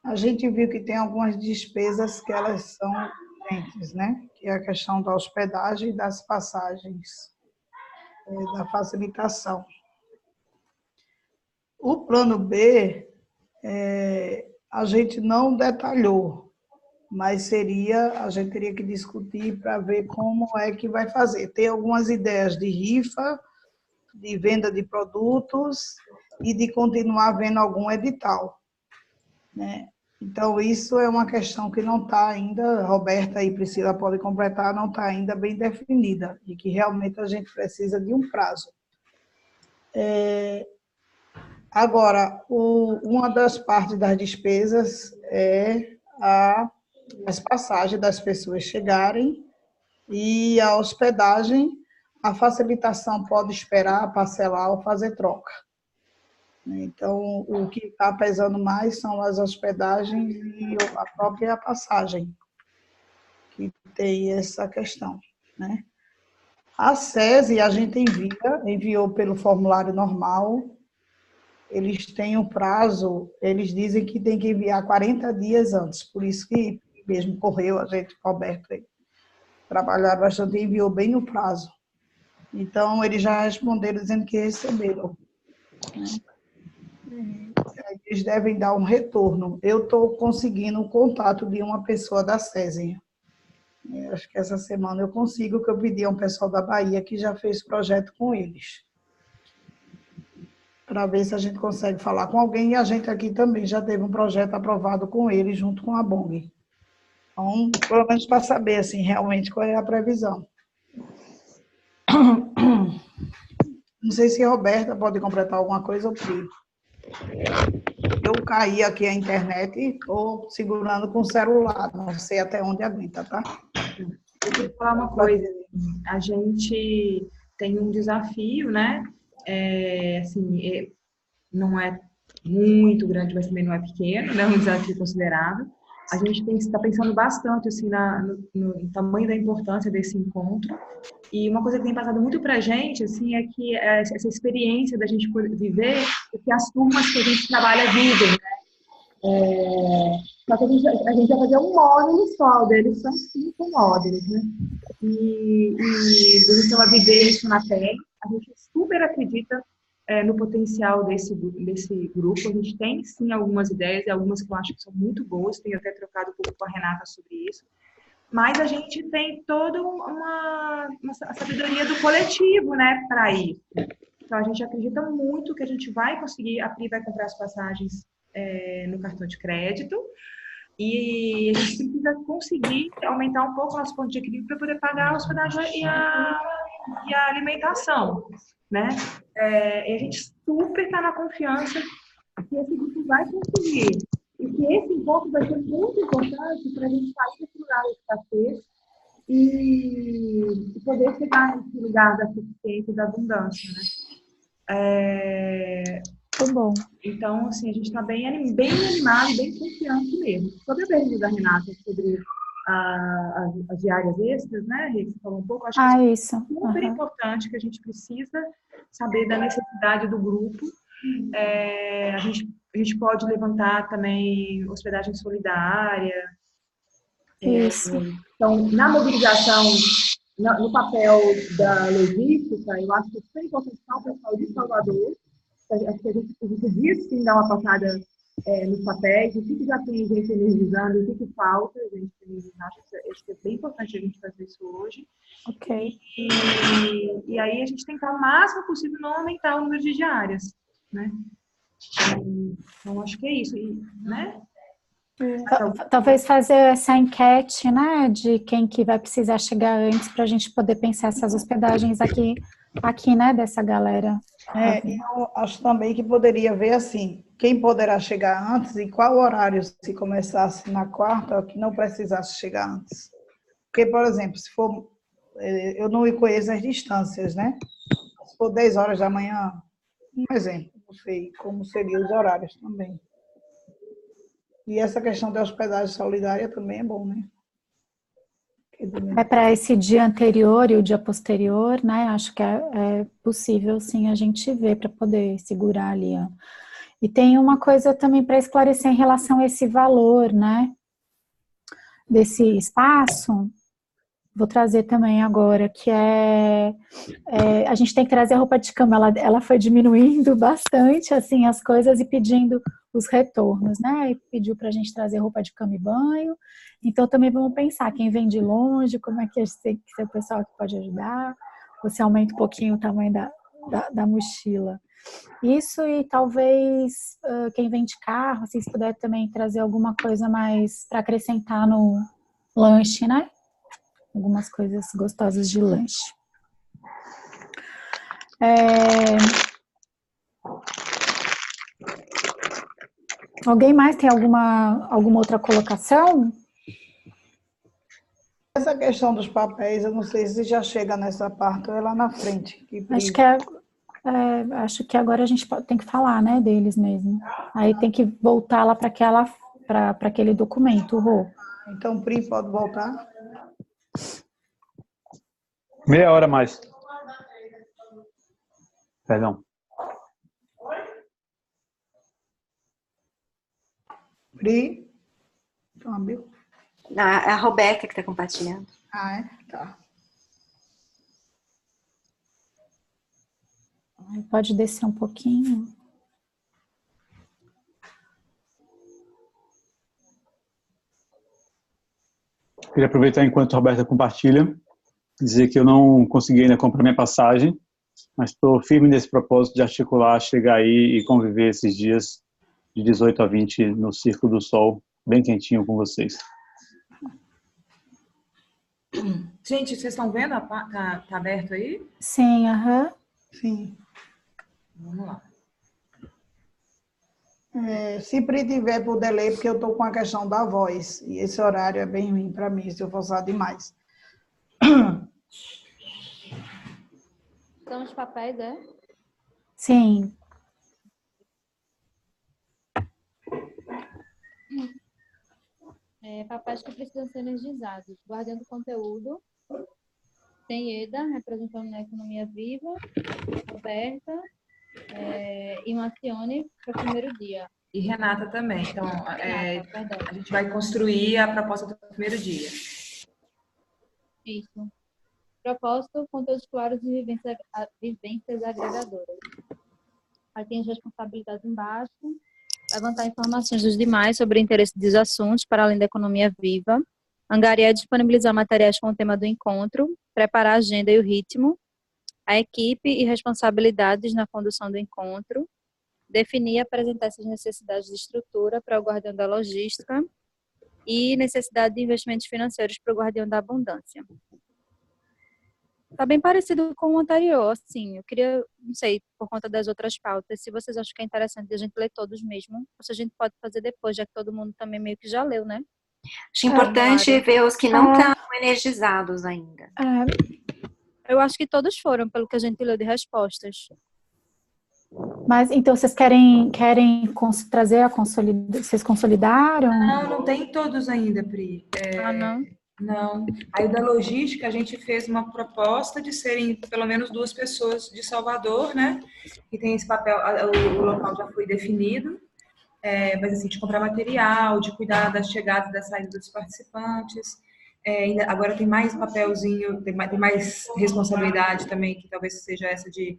G: a gente viu que tem algumas despesas que elas são urgentes, né? Que é a questão da hospedagem e das passagens, da facilitação. O plano B, a gente não detalhou, mas a gente teria que discutir para ver como é que vai fazer. Tem algumas ideias de rifa, de venda de produtos e de continuar vendo algum edital, né? Então, isso é uma questão que não está ainda, Roberta e Priscila podem completar, não está ainda bem definida e que realmente a gente precisa de um prazo. Agora, uma das partes das despesas é as passagens das pessoas chegarem e a hospedagem. A facilitação pode esperar, parcelar ou fazer troca. Então, o que está pesando mais são as hospedagens e a própria passagem, que tem essa questão, né? A SESI, a gente enviou pelo formulário normal, eles têm um prazo, eles dizem que tem que enviar 40 dias antes, por isso que mesmo correu, a gente, Roberto, trabalharam bastante e enviou bem no prazo. Então, eles já responderam dizendo que receberam, né? Eles devem dar um retorno. Eu estou conseguindo o contato de uma pessoa da SESI. Acho que essa semana eu consigo, que eu pedi a um pessoal da Bahia que já fez projeto com eles. Para ver se a gente consegue falar com alguém. E a gente aqui também já teve um projeto aprovado com eles, junto com a BONG. Então, pelo menos para saber, assim, realmente qual é a previsão. Não sei se a Roberta pode completar alguma coisa ou Pri. Eu caí aqui a internet e estou segurando com o celular. Não sei até onde aguenta, tá?
C: Eu queria falar uma coisa. A gente tem um desafio, né? Não é muito grande, mas também não é pequeno, né? Um desafio considerável. A gente está pensando bastante assim, no tamanho da importância desse encontro. E uma coisa que tem passado muito para a gente assim, é que essa experiência da gente poder viver o que as turmas que a gente trabalha vivem, né? Só que a gente vai fazer um módulo só, deles são 5 módulos, né? E a gente vai viver isso na pele. A gente super acredita no potencial desse grupo. A gente tem, sim, algumas ideias, e algumas que eu acho que são muito boas. Tenho até trocado um pouco com a Renata sobre isso. Mas a gente tem toda uma sabedoria do coletivo, né, para isso. Então, a gente acredita muito que a gente vai conseguir, a Pri vai comprar as passagens no cartão de crédito, e a gente precisa conseguir aumentar um pouco o nosso ponto de equilíbrio para poder pagar a hospedagem e a alimentação, né? E a gente super está na confiança que esse grupo vai conseguir. E que esse encontro vai ser muito importante para a gente sair desse lugar da escassez e poder chegar nesse lugar da suficiência e da abundância, né?
B: Muito bom.
C: Então, assim, a gente está bem animado, bem confiante mesmo. Sobre a pergunta da Renata, sobre as diárias extras, né, Rê, que você falou um pouco, acho que
B: isso.
C: é super importante, que a gente precisa saber da necessidade do grupo. A gente pode levantar também hospedagem solidária.
B: Isso.
C: Então, na mobilização, no papel da logística, eu acho que é super importante estar o pessoal de Salvador. Acho que a gente podia sim dar uma passada nos papéis, o que já tem gente energizando, o que falta, gente energizar. Acho que é bem importante a gente fazer isso hoje.
B: Ok.
C: E aí a gente tentar o máximo possível não aumentar o número de diárias, né? Então, acho que é isso, né?
B: Talvez fazer essa enquete, né, de quem que vai precisar chegar antes para a gente poder pensar essas hospedagens aqui, né, dessa galera.
G: Eu acho também que poderia ver assim, quem poderá chegar antes e qual horário, se começasse na quarta, que não precisasse chegar antes. Porque, por exemplo, se for, eu não conheço as distâncias, né? Se for 10 horas da manhã, um exemplo, não sei como seriam os horários também. E essa questão da hospedagem solidária também é bom, né?
B: Para esse dia anterior e o dia posterior, né? Acho que é possível, sim, a gente ver para poder segurar ali. Ó. E tem uma coisa também para esclarecer em relação a esse valor, né? Desse espaço. Vou trazer também agora, que a gente tem que trazer a roupa de cama, ela foi diminuindo bastante, assim, as coisas e pedindo os retornos, né, e pediu pra gente trazer roupa de cama e banho, então também vamos pensar, quem vem de longe, como é que se é o pessoal que pode ajudar, ou se aumenta um pouquinho o tamanho da mochila. Isso e talvez quem vem de carro, assim, se puder também trazer alguma coisa mais para acrescentar no lanche, né? Algumas coisas gostosas de lanche. Alguém mais tem alguma outra colocação?
G: Essa questão dos papéis, eu não sei se já chega nessa parte ou é lá na frente.
B: Acho que agora a gente tem que falar, né, deles mesmo. Aí tem que voltar lá para aquele documento, Rô.
G: Então, o Pri pode voltar?
D: Meia hora mais. Perdão.
G: Pri? Câmbio.
A: É a Roberta que está compartilhando.
G: Ah, é? Tá.
B: Pode descer um pouquinho.
D: Queria aproveitar enquanto a Roberta compartilha, dizer que eu não consegui ainda comprar minha passagem, mas estou firme nesse propósito de articular, chegar aí e conviver esses dias de 18 a 20 no Círculo do Sol, bem quentinho com vocês.
C: Gente, vocês estão vendo? Tá aberto aí?
B: Sim,
G: Sim.
C: Vamos lá.
G: Se Pri tiver por delay, porque eu estou com a questão da voz, e esse horário é bem ruim para mim, se eu forçar demais.
H: São os papéis, é?
B: Sim.
H: Papéis que precisam ser energizados. Guardião do conteúdo. Tem Eda, representando a economia viva. Roberta. E Macione para o primeiro dia.
C: E Renata também. Então, a gente vai construir a proposta do primeiro dia.
H: Isso. Propósito, conteúdos claros e vivências agregadoras. Aí tem as responsabilidades embaixo. Levantar informações dos demais sobre o interesse dos assuntos para além da economia viva. Angariar e disponibilizar materiais com o tema do encontro. Preparar a agenda e o ritmo. A equipe e responsabilidades na condução do encontro. Definir e apresentar essas necessidades de estrutura para o guardião da logística. E necessidade de investimentos financeiros para o guardião da abundância. Tá bem parecido com o anterior, assim. Eu queria, não sei, por conta das outras pautas, se vocês acham que é interessante a gente ler todos mesmo, ou se a gente pode fazer depois, já que todo mundo também meio que já leu, né?
A: Acho importante ver os que não estão energizados ainda.
H: Eu acho que todos foram, pelo que a gente leu de respostas.
B: Mas então vocês querem trazer vocês consolidaram?
C: Não tem todos ainda, Pri.
H: Não.
C: Não. Aí da logística a gente fez uma proposta de serem pelo menos 2 pessoas de Salvador, né? Que tem esse papel, o local já foi definido, mas assim, de comprar material, de cuidar das chegadas e da saída dos participantes. Agora tem mais papelzinho, tem mais responsabilidade também, que talvez seja essa de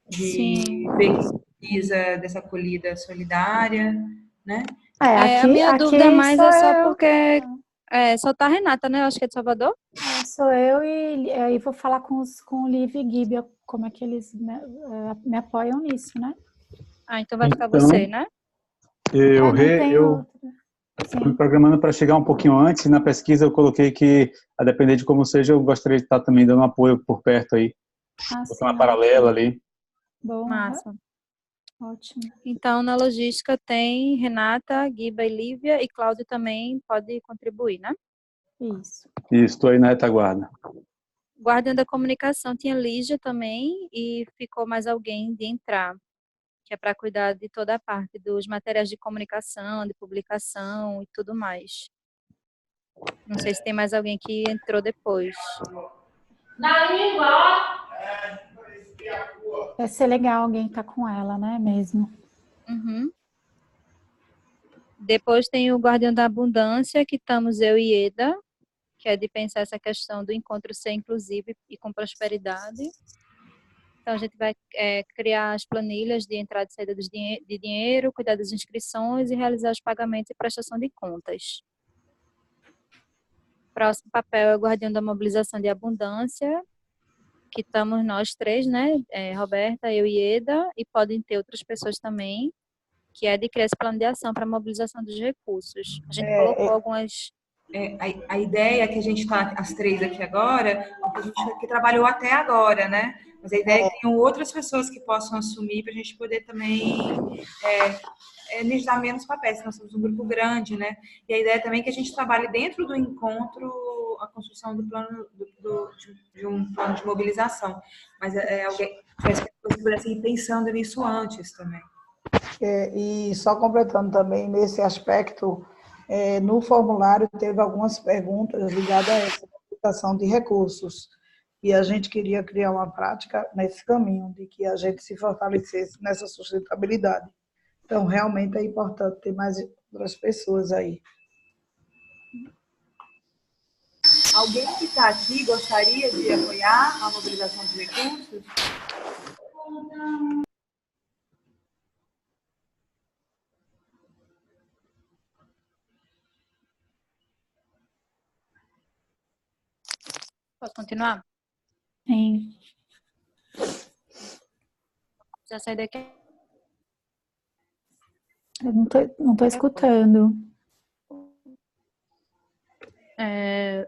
C: ver que precisa dessa acolhida solidária, né?
H: A minha dúvida mais é só
B: eu.
H: porque só tá a Renata, né? Eu acho que é de Salvador.
B: Sou eu e aí vou falar com o Liv e Gibi, como é que eles me apoiam nisso, né?
H: Então vai ficar você, né?
D: Eu
B: Sim.
D: me programando para chegar um pouquinho antes. Na pesquisa eu coloquei que, a depender de como seja, eu gostaria de estar também dando apoio por perto aí. Botar uma paralela ali.
B: Bom,
H: Massa.
B: Ótimo.
H: Então, na logística tem Renata, Guiba e Lívia, e Cláudio também pode contribuir, né?
B: Isso.
D: Estou aí na retaguarda.
H: Guardiã da comunicação tinha Lígia também, e ficou mais alguém de entrar, que é para cuidar de toda a parte dos materiais de comunicação, de publicação e tudo mais. Não sei se tem mais alguém que entrou depois.
I: Na língua!
B: Vai ser legal alguém estar com ela, né, mesmo?
H: Uhum. Depois tem o Guardião da Abundância, que estamos eu e Eda, que é de pensar essa questão do encontro ser inclusivo e com prosperidade. Então, a gente vai criar as planilhas de entrada e saída de dinheiro, cuidar das inscrições e realizar os pagamentos e prestação de contas. Próximo papel é o Guardião da Mobilização de Abundância, que estamos nós 3, né? Roberta, eu e Eda, e podem ter outras pessoas também, que é de criar esse plano de ação para a mobilização dos recursos. A gente colocou algumas...
C: A ideia é que a gente está, as 3 aqui agora, a gente que trabalhou até agora, né? Mas a ideia é que tenham outras pessoas que possam assumir para a gente poder também dar menos papéis, nós somos um grupo grande, né? E a ideia também é que a gente trabalhe dentro do encontro a construção do plano de um plano de mobilização. Mas alguém que pudesse ir pensando nisso antes também.
G: E só completando também nesse aspecto, no formulário teve algumas perguntas ligadas a essa aplicação de recursos. E a gente queria criar uma prática nesse caminho, de que a gente se fortalecesse nessa sustentabilidade. Então, realmente é importante ter mais outras pessoas aí.
C: Alguém que está aqui gostaria de apoiar a mobilização de recursos?
H: Posso continuar?
B: Sim.
H: Já saí daqui.
B: Eu não tô escutando.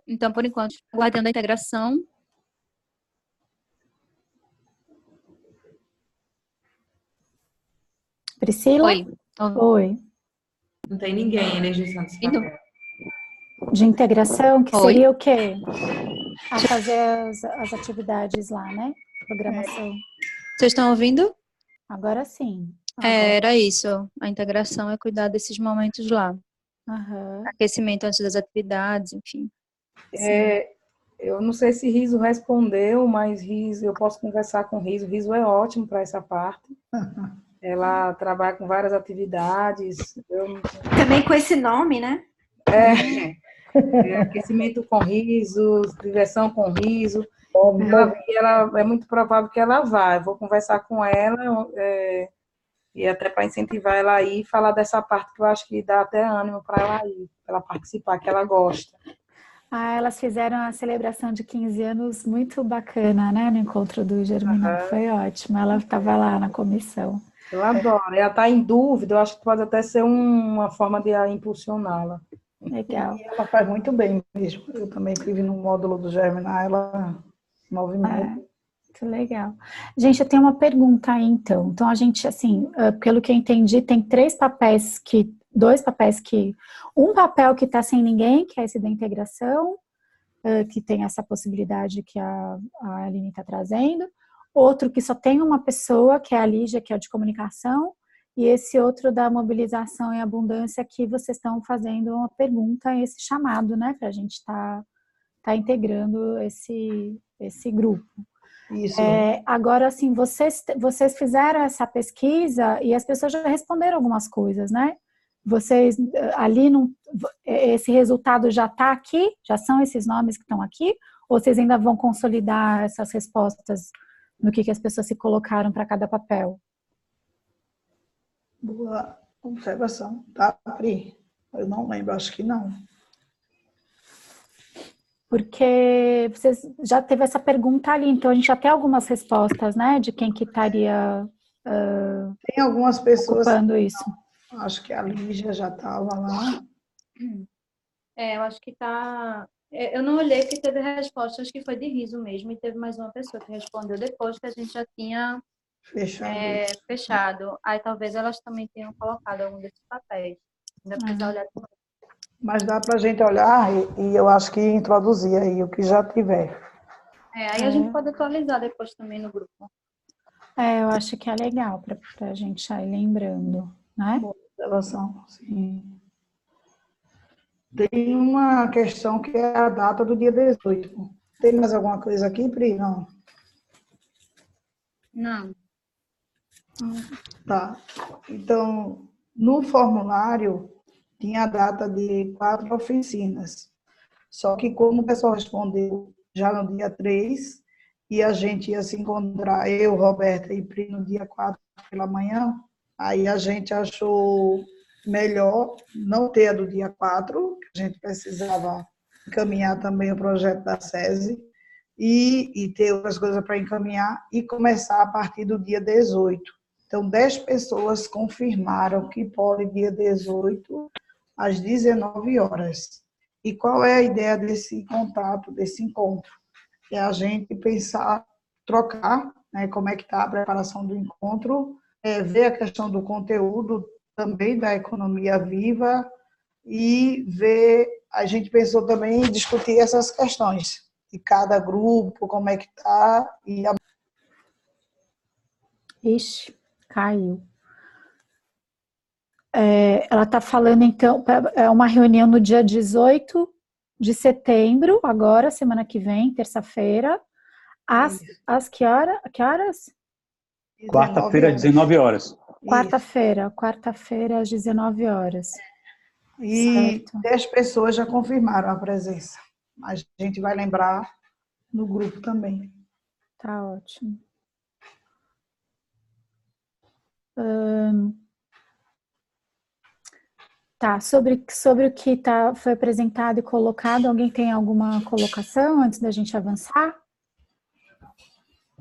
H: Então, por enquanto, Guardião da Integração.
B: Priscila? Oi.
C: Não tem ninguém energizando esse papel.
B: De integração, que seria o quê? A fazer as atividades lá, né? Programação.
H: Vocês estão ouvindo?
B: Agora sim.
H: Era isso. A integração é cuidar desses momentos lá.
B: Uhum.
H: Aquecimento antes das atividades, enfim.
F: Eu não sei se Riso respondeu, mas Riso, eu posso conversar com Riso. Riso é ótimo para essa parte. Ela trabalha com várias atividades.
A: Também com esse nome, né?
F: Aquecimento com riso, diversão com riso. Ela é muito provável que ela vá. Eu vou conversar com ela e até para incentivar ela a ir e falar dessa parte que eu acho que dá até ânimo para ela ir, para ela participar, que ela gosta.
B: Elas fizeram a celebração de 15 anos muito bacana, né? No encontro do Germinal. Foi ótimo. Ela estava lá na comissão.
F: Eu adoro. Ela está em dúvida, eu acho que pode até ser uma forma de impulsioná-la.
B: Legal.
G: E ela faz muito bem mesmo. Eu também estive no módulo do Germinar, ela movimenta.
B: Muito legal. Gente, eu tenho uma pergunta aí, então. Então, a gente, assim, pelo que eu entendi, tem dois papéis que... Um papel que está sem ninguém, que é esse da integração, que tem essa possibilidade que a Aline está trazendo. outro que só tem uma pessoa, que é a Lígia, que é o de comunicação, e esse outro da mobilização e abundância, que vocês estão fazendo uma pergunta, esse chamado, né, para a gente estar integrando esse grupo.
G: Isso.
B: Agora, assim, vocês fizeram essa pesquisa e as pessoas já responderam algumas coisas, né? Vocês ali, esse resultado já está aqui? Já são esses nomes que estão aqui? Ou vocês ainda vão consolidar essas respostas no que as pessoas se colocaram para cada papel?
G: Boa observação, tá, Pri? Eu não lembro, acho que não.
B: Porque vocês já teve essa pergunta ali, então a gente já tem algumas respostas, né, de quem que estaria
G: tem algumas pessoas
B: ocupando isso.
G: Acho que a Lígia já estava lá.
H: Eu acho que tá. Eu não olhei porque teve resposta, acho que foi de riso mesmo, e teve mais uma pessoa que respondeu depois que a gente já tinha fechado. Aí talvez elas também tenham colocado algum desses papéis. Ainda precisa olhar.
G: Mas dá para a gente olhar e eu acho que introduzir aí o que já tiver.
H: Aí a gente pode atualizar depois também no grupo.
B: Eu acho que é legal para a gente ir lembrando, né?
G: Boa observação, sim. Tem uma questão que é a data do dia 18. Tem mais alguma coisa aqui, Pri? Não.
H: Não.
G: Tá. Então, no formulário tinha a data de 4 oficinas. Só que como o pessoal respondeu já no dia 3, e a gente ia se encontrar, eu, Roberta e Pri, no dia 4 pela manhã, aí a gente achou melhor não ter a do dia 4, que a gente precisava encaminhar também o projeto da SESI, e ter outras coisas para encaminhar, e começar a partir do dia 18. Então, 10 pessoas confirmaram que pode dia 18, às 19 horas. E qual é a ideia desse contato, desse encontro? É a gente pensar, trocar, né, como é que está a preparação do encontro, ver a questão do conteúdo, também da economia viva, e ver, a gente pensou também em discutir essas questões, de cada grupo, como é que está, e a...
B: Ixi, caiu. Ela está falando, então, é uma reunião no dia 18 de setembro, agora, semana que vem, terça-feira, às que horas?
D: Quarta-feira, às 19 horas.
B: Quarta-feira, às 19 horas.
G: E
B: certo.
G: 10 pessoas já confirmaram a presença. A gente vai lembrar no grupo também.
B: Tá ótimo. Tá, sobre o que foi apresentado e colocado, alguém tem alguma colocação antes da gente avançar?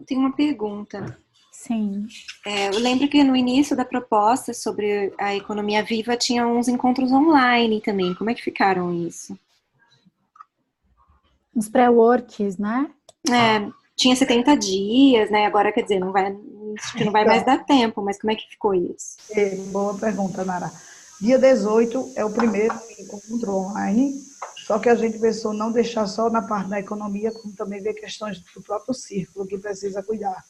A: Tem uma pergunta.
B: Sim.
A: Eu lembro que no início da proposta sobre a economia viva tinha uns encontros online também. Como é que ficaram isso?
B: Uns pré-works, né?
A: Tinha 70 dias, né? Agora, quer dizer, não vai mais dar tempo, mas como é que ficou isso?
G: Boa pergunta, Nara. Dia 18 é o primeiro encontro online, só que a gente pensou não deixar só na parte da economia, como também ver questões do próprio círculo que precisa cuidar.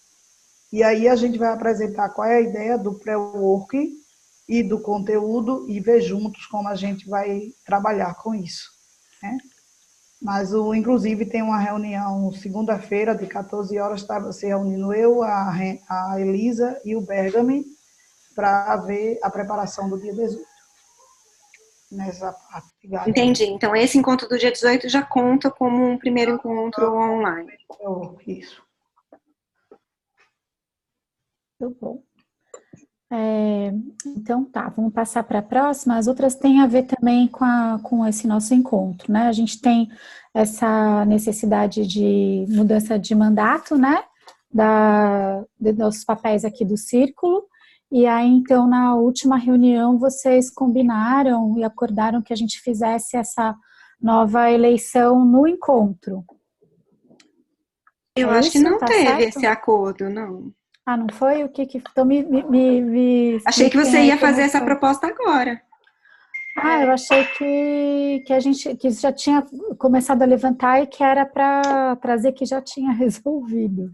G: E aí a gente vai apresentar qual é a ideia do pré-work e do conteúdo e ver juntos como a gente vai trabalhar com isso, né? Mas, inclusive, tem uma reunião segunda-feira, de 14 horas, está se reunindo eu, a Elisa e o Bergami, para ver a preparação do dia 18. Nessa parte.
A: Entendi. Então, esse encontro do dia 18 já conta como um primeiro encontro online.
G: Isso.
B: Muito bom. Então tá, vamos passar para a próxima. As outras têm a ver também com esse nosso encontro, né? A gente tem essa necessidade de mudança de mandato, né? Dos nossos papéis aqui do círculo. E aí, então, na última reunião, vocês combinaram e acordaram que a gente fizesse essa nova eleição no encontro.
A: Eu acho que não teve esse acordo, não.
B: Ah, não foi? O que então
A: achei que você ia fazer essa proposta agora.
B: Eu achei que a gente que já tinha começado a levantar e que era para trazer que já tinha resolvido.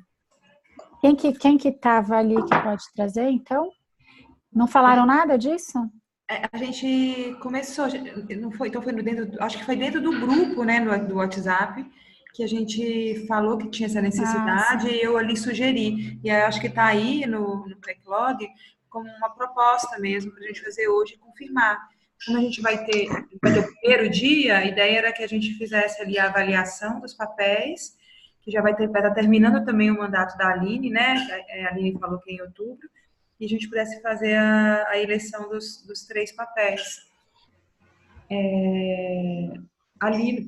B: Quem que estava ali que pode trazer, então? Não falaram nada disso?
C: A gente começou, não foi, então foi acho que foi dentro do grupo, né, do WhatsApp, que a gente falou que tinha essa necessidade e eu ali sugeri. E aí acho que está aí no backlog como uma proposta mesmo para a gente fazer hoje e confirmar. Como a gente vai ter o primeiro dia, a ideia era que a gente fizesse ali a avaliação dos papéis, que já vai estar terminando também o mandato da Aline, né? A Aline falou que é em outubro, e a gente pudesse fazer a eleição dos 3 papéis. Ali,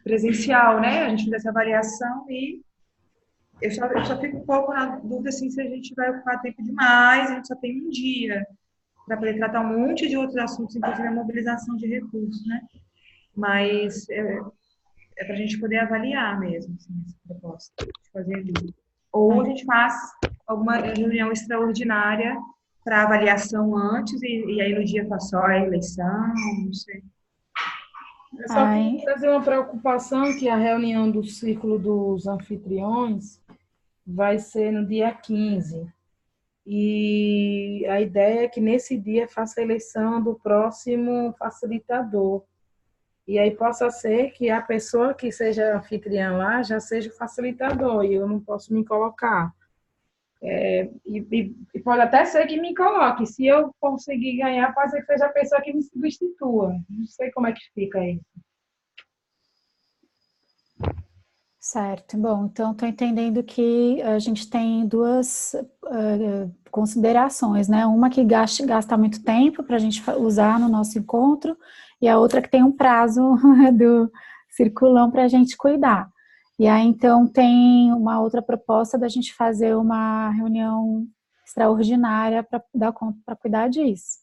C: presencial, né? A gente fizesse a avaliação e eu só fico um pouco na dúvida assim, se a gente vai ocupar tempo demais, a gente só tem um dia para poder tratar um monte de outros assuntos, inclusive a mobilização de recursos, né? Mas é para a gente poder avaliar mesmo assim, essa proposta de fazer ali. Ou a gente faz alguma reunião extraordinária para avaliação antes e aí no dia faz só a eleição, não sei.
F: Eu só queria trazer uma preocupação que a reunião do Círculo dos Anfitriões vai ser no dia 15. E a ideia é que nesse dia faça a eleição do próximo facilitador. E aí possa ser que a pessoa que seja anfitriã lá já seja o facilitador, e eu não posso me colocar. E pode até ser que me coloque. Se eu conseguir ganhar, pode ser que seja a pessoa que me substitua. Não sei como é que fica isso.
B: Certo. Bom, então estou entendendo que a gente tem duas considerações, né? Uma que gasta muito tempo para a gente usar no nosso encontro e a outra que tem um prazo do circulão para a gente cuidar. E aí, então, tem uma outra proposta da gente fazer uma reunião extraordinária para cuidar disso.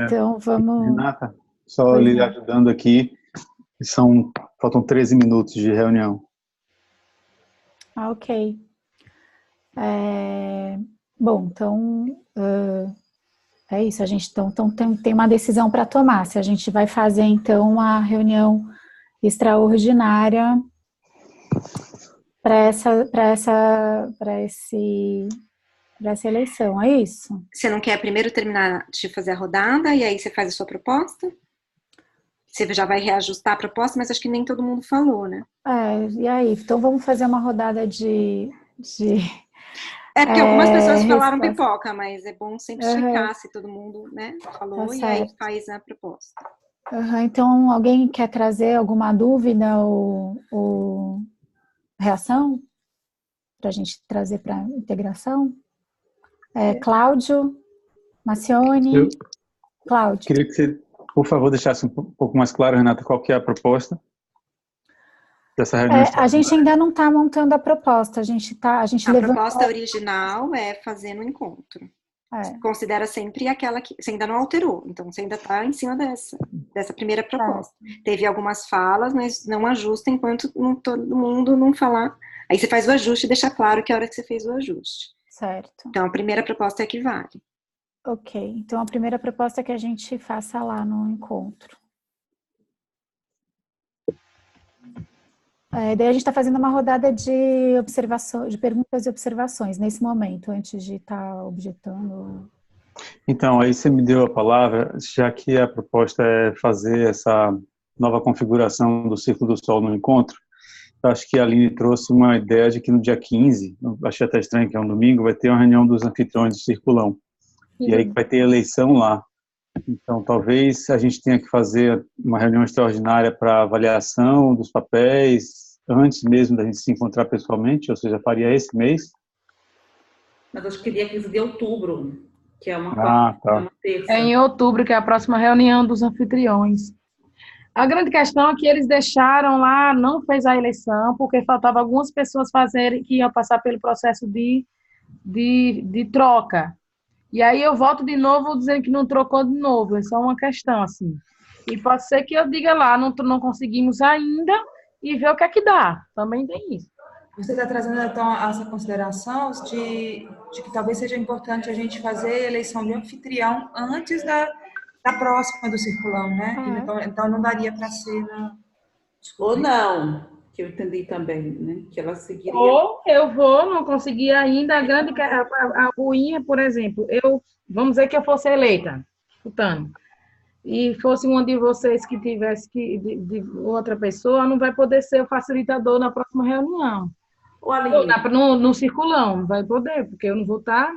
B: Então, vamos...
D: Renata, só lhe ajudando aqui, faltam 13 minutos de reunião.
B: Ok. Bom, então, é isso, a gente então tem uma decisão para tomar, se a gente vai fazer, então, uma reunião extraordinária para essa eleição, é isso?
A: Você não quer primeiro terminar de fazer a rodada e aí você faz a sua proposta? Você já vai reajustar a proposta, mas acho que nem todo mundo falou, né?
B: E aí? Então vamos fazer uma rodada de...
A: porque algumas pessoas falaram pipoca, mas é bom sempre checar se todo mundo, né, falou, e aí faz a proposta.
B: Então, alguém quer trazer alguma dúvida ou reação para a gente trazer para a integração? Cláudio, Macione, Cláudio.
D: Queria que você, por favor, deixasse um pouco mais claro, Renata, qual que é a proposta dessa reunião.
B: A gente ainda não está montando a proposta, a
A: proposta original é fazer no encontro. Você considera sempre aquela que você ainda não alterou, então você ainda está em cima dessa primeira proposta. Teve algumas falas, mas não ajusta enquanto todo mundo não falar. Aí você faz o ajuste e deixa claro que é a hora que você fez o ajuste.
B: Certo.
A: Então a primeira proposta é que vale.
B: Ok, então a primeira proposta é que a gente faça lá no encontro. Daí a gente está fazendo uma rodada de observação, de perguntas e observações nesse momento, antes de estar objetando.
D: Então, aí você me deu a palavra, já que a proposta é fazer essa nova configuração do Círculo do Sol no encontro, eu acho que a Aline trouxe uma ideia de que no dia 15, eu achei até estranho que é um domingo, vai ter uma reunião dos anfitriões do Circulão. E aí vai ter eleição lá. Então, talvez a gente tenha que fazer uma reunião extraordinária para avaliação dos papéis, antes mesmo da gente se encontrar pessoalmente, ou seja, faria esse mês.
E: Mas eu queria 15 de outubro, que é uma terça.
F: É em outubro, que é a próxima reunião dos anfitriões. A grande questão é que eles deixaram lá, não fez a eleição, porque faltava algumas pessoas fazerem, que iam passar pelo processo de troca. E aí eu volto de novo dizendo que não trocou de novo, é só uma questão, assim. E pode ser que eu diga lá, não conseguimos ainda, e ver o que é que dá. Também tem isso.
C: Você está trazendo, então, essa consideração de que talvez seja importante a gente fazer a eleição de anfitrião antes da próxima do Circulão, né? Então não daria para ser...
E: Ou não. que eu entendi também, né? Que ela seguiria...
F: Ou eu vou, não consegui ainda, a ruim, por exemplo, vamos dizer que eu fosse eleita, escutando, e fosse uma de vocês que tivesse de outra pessoa, não vai poder ser o facilitador na próxima reunião.
E: Ou Aline,
F: No circulão, não vai poder, porque eu não vou estar,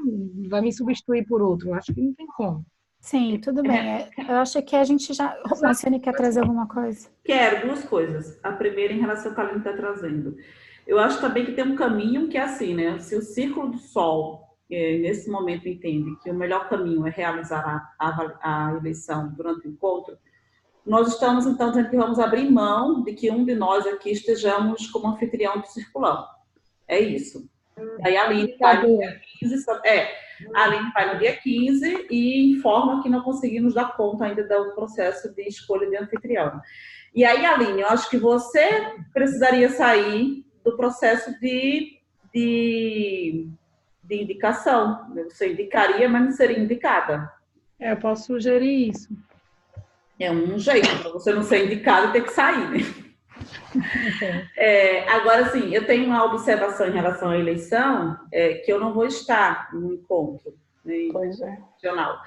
F: vai me substituir por outro. Acho que não tem como.
B: Sim, tudo bem. Eu acho que a gente já... Marciane quer trazer alguma coisa?
E: quero duas coisas. A primeira, em relação ao que a Aline está trazendo. Eu acho também que tem um caminho que é assim, né? Se o Círculo do Sol, nesse momento, entende que o melhor caminho é realizar a eleição durante o encontro, nós estamos, então, dizendo que vamos abrir mão de que um de nós aqui estejamos como anfitrião do Circulão. É isso. Aí a Aline vai no dia 15, a Aline vai no dia 15 e informa que não conseguimos dar conta ainda do processo de escolha de anfitrião. E aí, Aline, eu acho que você precisaria sair do processo de indicação. Você indicaria, mas não seria indicada.
F: Eu posso sugerir isso.
E: É um jeito, para você não ser indicado, ter que sair, né? Agora, sim, eu tenho uma observação em relação à eleição, que eu não vou estar no encontro, né, nacional.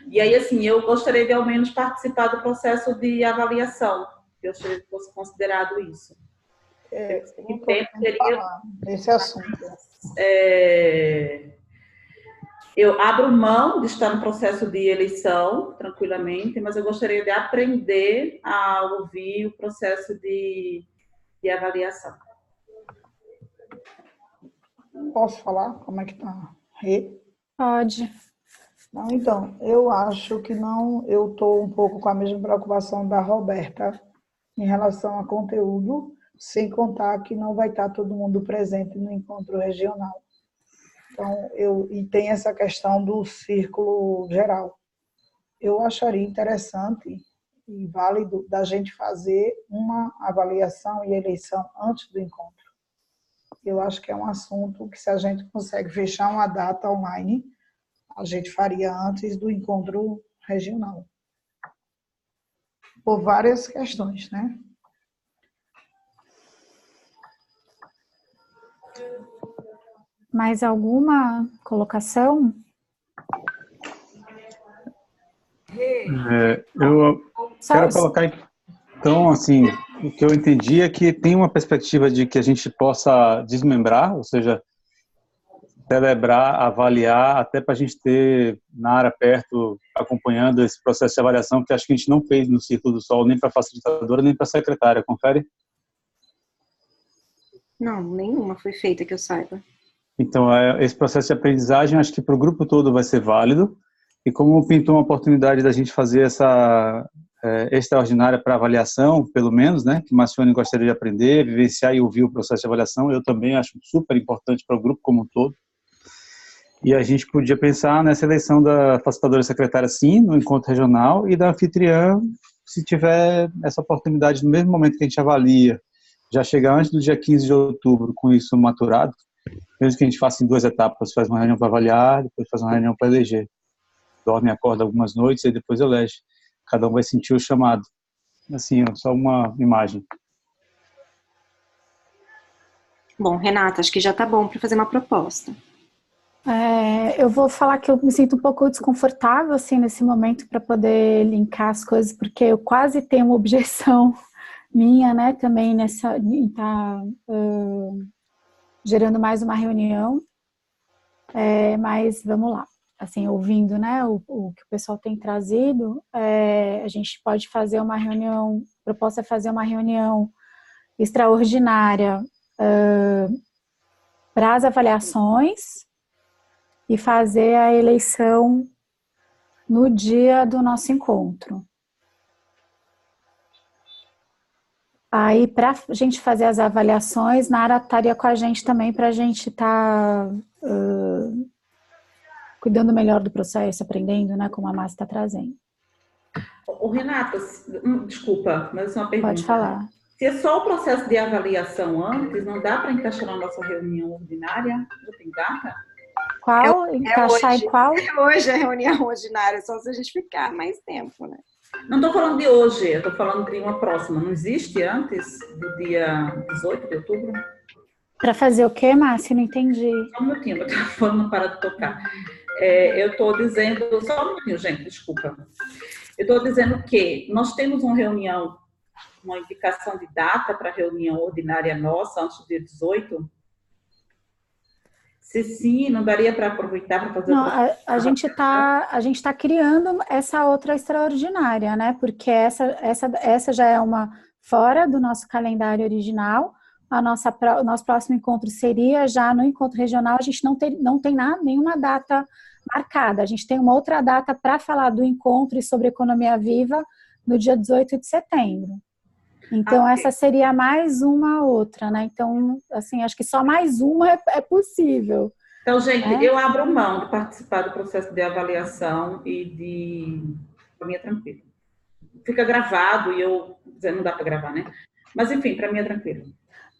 E: E aí, assim, eu gostaria de, ao menos, participar do processo de avaliação. Eu gostaria que fosse considerado isso.
G: Falar desse assunto.
E: Eu abro mão de estar no processo de eleição, tranquilamente, mas eu gostaria de aprender a ouvir o processo de avaliação.
G: Posso falar como é que está?
B: Pode.
G: Não, então, eu acho que não, eu estou um pouco com a mesma preocupação da Roberta em relação a conteúdo, sem contar que não vai estar todo mundo presente no encontro regional. Então, e tem essa questão do círculo geral. Eu acharia interessante e válido da gente fazer uma avaliação e eleição antes do encontro. Eu acho que é um assunto que, se a gente consegue fechar uma data online, a gente faria antes do encontro regional. Por várias questões, né?
B: Mais alguma colocação?
D: Eu quero colocar, então, assim, o que eu entendi é que tem uma perspectiva de que a gente possa desmembrar, ou seja, celebrar, avaliar, até para a gente ter na área perto, acompanhando esse processo de avaliação, que acho que a gente não fez no Círculo do Sol, nem para a facilitadora, nem para a secretária. Confere?
A: Não, nenhuma foi feita que eu saiba.
D: Então, esse processo de aprendizagem, acho que para o grupo todo vai ser válido. E como pintou uma oportunidade da gente fazer essa extraordinária para avaliação, pelo menos, né, que Marciane gostaria de aprender, vivenciar e ouvir o processo de avaliação, eu também acho super importante para o grupo como um todo. E a gente podia pensar nessa eleição da facilitadora secretária, sim, no encontro regional, e da anfitriã, se tiver essa oportunidade no mesmo momento que a gente avalia, já chegar antes do dia 15 de outubro com isso maturado, mesmo que a gente faça em 2 etapas, faz uma reunião para avaliar, depois faz uma reunião para eleger. Dorme e acorda algumas noites e depois elege. Cada um vai sentir o chamado. Assim, só uma imagem.
A: Bom, Renata, acho que já está bom para fazer uma proposta.
B: Eu vou falar que eu me sinto um pouco desconfortável assim, nesse momento para poder linkar as coisas, porque eu quase tenho uma objeção minha, né, também nessa, em estar gerando mais uma reunião, mas vamos lá. Assim, ouvindo, né, o que o pessoal tem trazido, a gente pode fazer uma reunião, a proposta é fazer uma reunião extraordinária para as avaliações e fazer a eleição no dia do nosso encontro. Aí, para a gente fazer as avaliações, Nara estaria com a gente também para a gente estar cuidando melhor do processo, aprendendo, né, como a Márcia está trazendo.
E: Renata, desculpa, mas uma pergunta.
B: Pode falar.
E: Se é só o processo de avaliação antes, não dá para encaixar na nossa reunião ordinária? Já tem data?
B: Qual? Encaixar
A: hoje.
B: em qual?
A: Hoje é a reunião ordinária, só se a gente ficar mais tempo, né?
E: Não estou falando de hoje, eu estou falando de uma próxima. Não existe antes do dia 18 de outubro?
B: Para fazer o quê, Márcia? Não entendi.
E: Só um minutinho, meu telefone não para de tocar. Eu estou dizendo... Só um minutinho, gente, desculpa. Eu estou dizendo que nós temos uma reunião, uma indicação de data para a reunião ordinária nossa, antes do dia 18. Se sim, não daria para aproveitar para fazer...
B: Não, a gente tá criando essa outra extraordinária, né? Porque essa já é uma fora do nosso calendário original. O nosso próximo encontro seria já no encontro regional. A gente não tem nenhuma data marcada. A gente tem uma outra data para falar do encontro e sobre economia viva no dia 18 de setembro. Então, essa seria mais uma outra, né? Então, assim, acho que só mais uma é possível.
E: Então, gente, eu abro mão de participar do processo de avaliação e para mim é tranquilo. Fica gravado e não dá para gravar, né? Mas, enfim, para mim é tranquilo.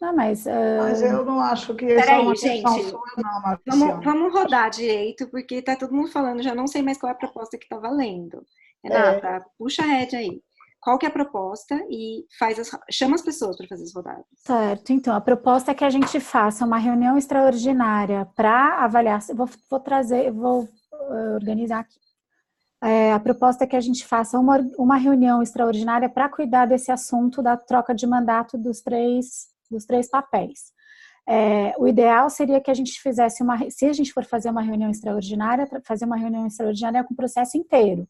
B: Não, mas
G: eu não acho que essa é uma questão sua, não, Marciana.
A: Vamos rodar direito, porque tá todo mundo falando, já não sei mais qual é a proposta que tá valendo. Renata, puxa a rédea aí. Qual que é a proposta e chama as pessoas para fazer as rodadas.
B: Certo, então a proposta é que a gente faça uma reunião extraordinária para avaliar, vou organizar aqui. A proposta é que a gente faça uma reunião extraordinária para cuidar desse assunto da troca de mandato dos três papéis. O ideal seria que a gente fizesse se a gente for fazer uma reunião extraordinária, fazer uma reunião extraordinária com o processo inteiro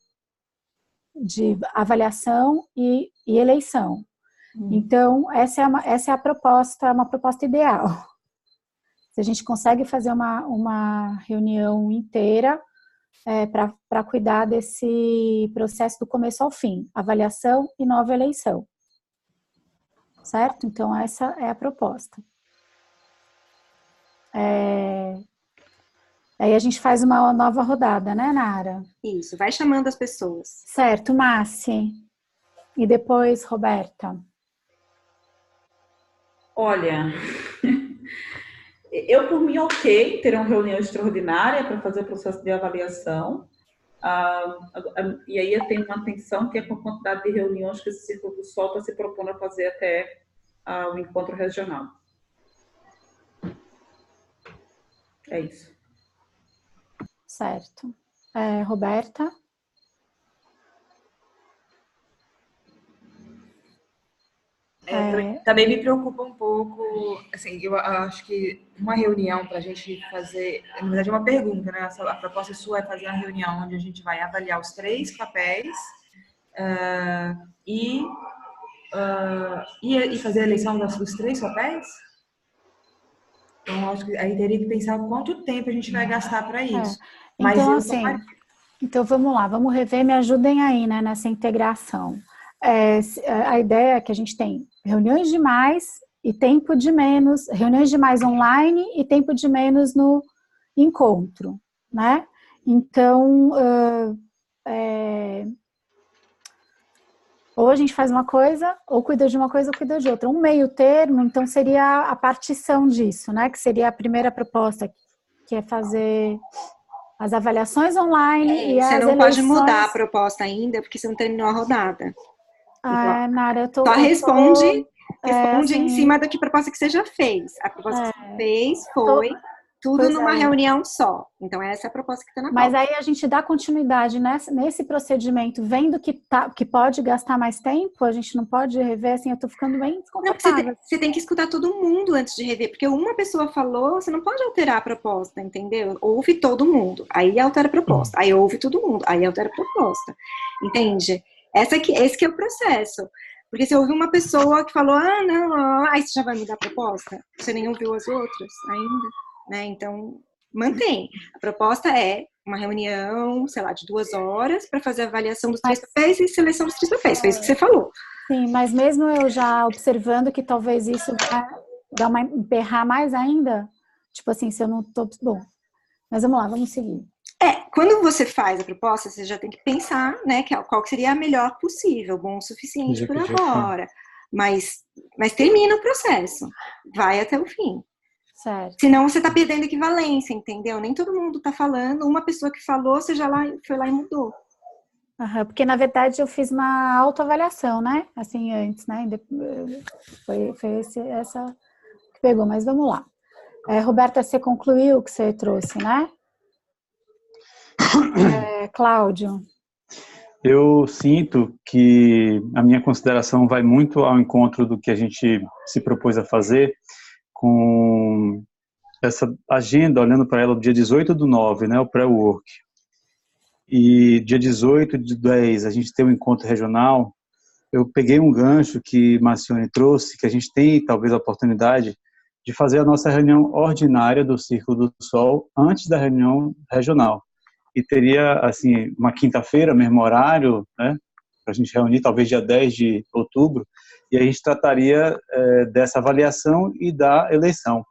B: de avaliação e eleição. Então, essa é a proposta, é uma proposta ideal. Se a gente consegue fazer uma reunião inteira para cuidar desse processo do começo ao fim, avaliação e nova eleição. Certo? Então, essa é a proposta. Aí a gente faz uma nova rodada, né, Nara?
A: Isso, vai chamando as pessoas.
B: Certo, Márcia. E depois, Roberta.
E: Olha, eu por mim ok ter uma reunião extraordinária para fazer o processo de avaliação. E aí eu tenho uma atenção que é com a quantidade de reuniões que esse Círculo do Sol está se propondo a fazer até o encontro regional. É isso.
B: Certo. Roberta?
C: Também me preocupa um pouco, assim, eu acho que uma reunião para a gente fazer, na verdade é uma pergunta, né? A proposta sua é fazer uma reunião onde a gente vai avaliar os 3 papéis e fazer a eleição dos 3 papéis? Então, acho que aí teria que pensar quanto tempo a gente vai gastar para isso. Mas
B: então, assim, então vamos lá, vamos rever, me ajudem aí, né, nessa integração. A ideia é que a gente tem reuniões de mais e tempo de menos, reuniões de mais online e tempo de menos no encontro, né? Então, ou a gente faz uma coisa, ou cuida de uma coisa, ou cuida de outra. Um meio termo, então, seria a partição disso, né? Que seria a primeira proposta, que é fazer as avaliações online e as eleições.
A: Você não pode mudar a proposta ainda, porque você não terminou a rodada.
B: Nara, eu tô...
A: Só responde
B: assim,
A: em cima da proposta que você já fez. A proposta que você fez foi tudo numa reunião só. Então, essa é a proposta que está na pauta.
B: Mas aí a gente dá continuidade nesse procedimento, vendo que pode gastar mais tempo, a gente não pode rever, assim, eu tô ficando bem desconfortável.
A: Não, você tem que escutar todo mundo antes de rever, porque uma pessoa falou, você não pode alterar a proposta, entendeu? Ouve todo mundo, aí altera a proposta, aí ouve todo mundo, aí altera a proposta, entende? Esse que é o processo. Porque se ouve uma pessoa que falou, não, aí você já vai mudar a proposta? Você nem ouviu as outras ainda, né? Então, mantém. A proposta é uma reunião, sei lá, de 2 horas para fazer a avaliação dos 3 papéis e seleção dos 3 papéis. Foi isso que você falou.
B: Sim, mas mesmo eu já observando que talvez isso vai emperrar mais ainda, tipo assim, se eu não tô... Bom, mas vamos lá, vamos seguir.
A: Quando você faz a proposta, você já tem que pensar, né, qual que seria a melhor possível, bom o suficiente por agora. Mas termina o processo, vai até o fim.
B: Certo.
A: Senão você tá perdendo equivalência, entendeu? Nem todo mundo tá falando, uma pessoa que falou, você já foi lá e mudou.
B: Aham, porque, na verdade, eu fiz uma autoavaliação, né? Assim, antes, né? Foi essa que pegou, mas vamos lá. Roberta, você concluiu o que você trouxe, né? Cláudio.
D: Eu sinto que a minha consideração vai muito ao encontro do que a gente se propôs a fazer com essa agenda, olhando para ela do dia 18/9, né, o pré-work. E dia 18/10 a gente tem um encontro regional. Eu peguei um gancho que Marcione trouxe, que a gente tem talvez a oportunidade de fazer a nossa reunião ordinária do Círculo do Sol antes da reunião regional. E teria, assim, uma quinta-feira, mesmo horário, né, para a gente reunir, talvez dia 10 de outubro, e a gente trataria dessa avaliação e da eleição.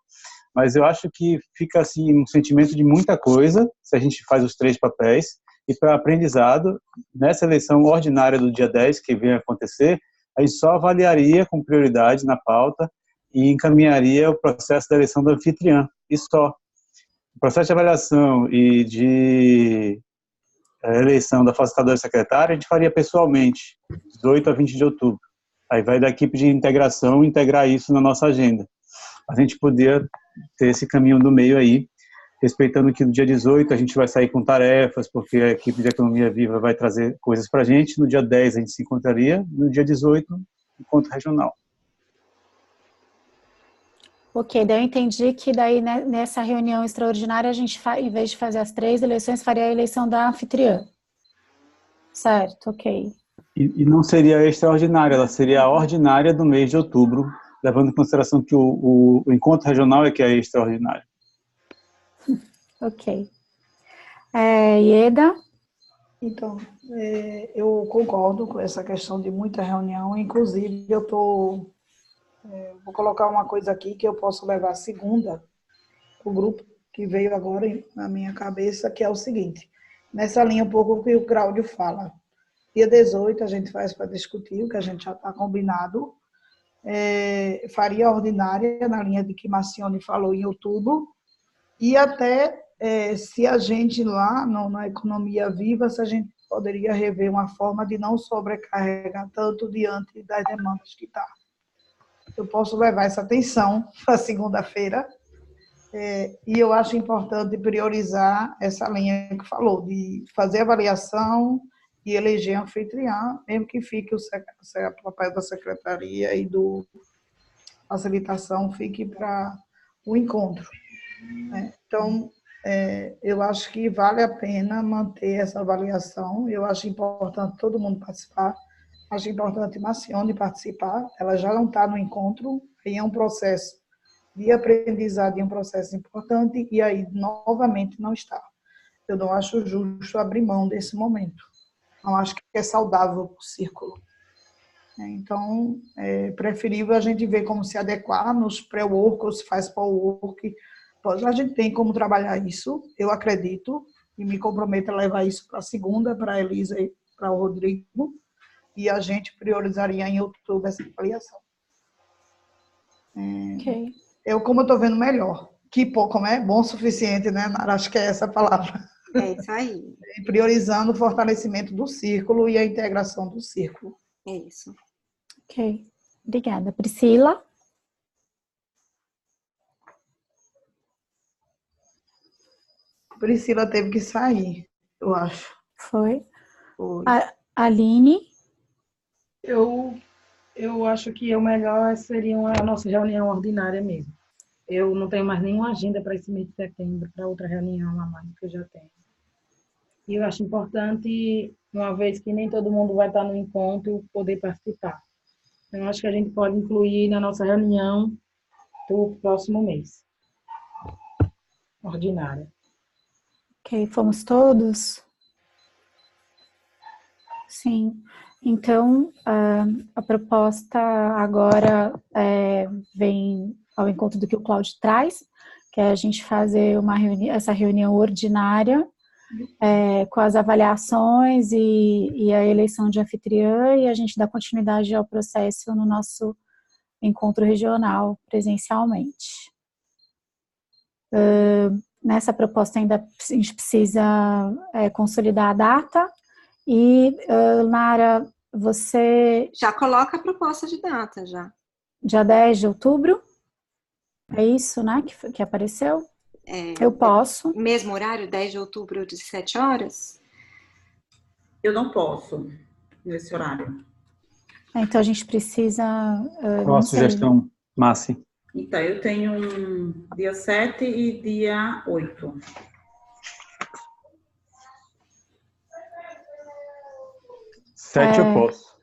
D: Mas eu acho que fica, assim, um sentimento de muita coisa, se a gente faz os 3 papéis, e para aprendizado, nessa eleição ordinária do dia 10, que vem acontecer, a gente só avaliaria com prioridade na pauta e encaminharia o processo da eleição do anfitriã, e só. O processo de avaliação e de eleição da facilitadora secretária, a gente faria pessoalmente, 18 a 20 de outubro. Aí vai da equipe de integração integrar isso na nossa agenda. A gente poderia ter esse caminho do meio aí, respeitando que no dia 18 a gente vai sair com tarefas, porque a equipe de Economia Viva vai trazer coisas para a gente. No dia 10 a gente se encontraria, no dia 18, encontro regional.
B: Ok, daí eu entendi que daí nessa reunião extraordinária a gente, em vez de fazer as 3 eleições, faria a eleição da anfitriã. Certo, ok.
D: E não seria extraordinária, ela seria a ordinária do mês de outubro, levando em consideração que o encontro regional é que é extraordinário.
B: Ok. Ieda?
G: Então, eu concordo com essa questão de muita reunião, inclusive vou colocar uma coisa aqui que eu posso levar segunda, o grupo que veio agora na minha cabeça, que é o seguinte, nessa linha um pouco que o Cláudio fala. Dia 18 a gente faz para discutir, o que a gente já está combinado, faria a ordinária na linha de que Marcione falou em outubro, e até se a gente lá na Economia Viva, se a gente poderia rever uma forma de não sobrecarregar tanto diante das demandas que está. Eu posso levar essa atenção para segunda-feira, e eu acho importante priorizar essa linha que falou, de fazer avaliação e eleger anfitriã, mesmo que fique o papel da secretaria e do facilitação fique para o encontro. Então, eu acho que vale a pena manter essa avaliação, eu acho importante todo mundo participar, acho importante Marcione participar, ela já não está no encontro, aí é um processo de aprendizado e um processo importante, e aí novamente não está. Eu não acho justo abrir mão desse momento, não acho que é saudável para o círculo. Então, é preferível a gente ver como se adequar nos pré-work ou se faz pós-work. A gente tem como trabalhar isso, eu acredito, e me comprometo a levar isso para a segunda, para a Elisa e para o Rodrigo, e a gente priorizaria em outubro essa avaliação.
B: Ok.
G: Como eu estou vendo melhor, como é bom o suficiente, né, Nara? Acho que é essa a palavra.
A: É isso aí.
G: Priorizando o fortalecimento do círculo e a integração do círculo.
A: É isso.
B: Ok. Obrigada. Priscila?
G: Priscila teve que sair, eu acho.
B: Foi. Aline?
F: Eu acho que o melhor seria a nossa reunião ordinária mesmo. Eu não tenho mais nenhuma agenda para esse mês de setembro, para outra reunião a mais que eu já tenho. E eu acho importante, uma vez que nem todo mundo vai estar no encontro, poder participar. Então, acho que a gente pode incluir na nossa reunião do próximo mês. Ordinária.
B: Ok, fomos todos? Sim. Então, a proposta agora vem ao encontro do que o Cláudio traz, que é a gente fazer essa reunião ordinária com as avaliações e a eleição de anfitriã, e a gente dá continuidade ao processo no nosso encontro regional presencialmente. Nessa proposta ainda a gente precisa consolidar a data E, Nara, você...
A: Já coloca a proposta de data, já.
B: Dia 10 de outubro? É isso, né, que apareceu? Eu posso.
A: Mesmo horário, 10 de outubro, 17 horas?
E: Eu não posso nesse horário.
B: Então a gente precisa...
D: Qual a sugestão, Márcia?
E: Então, eu tenho dia 7 e dia 8.
D: Sete eu posso.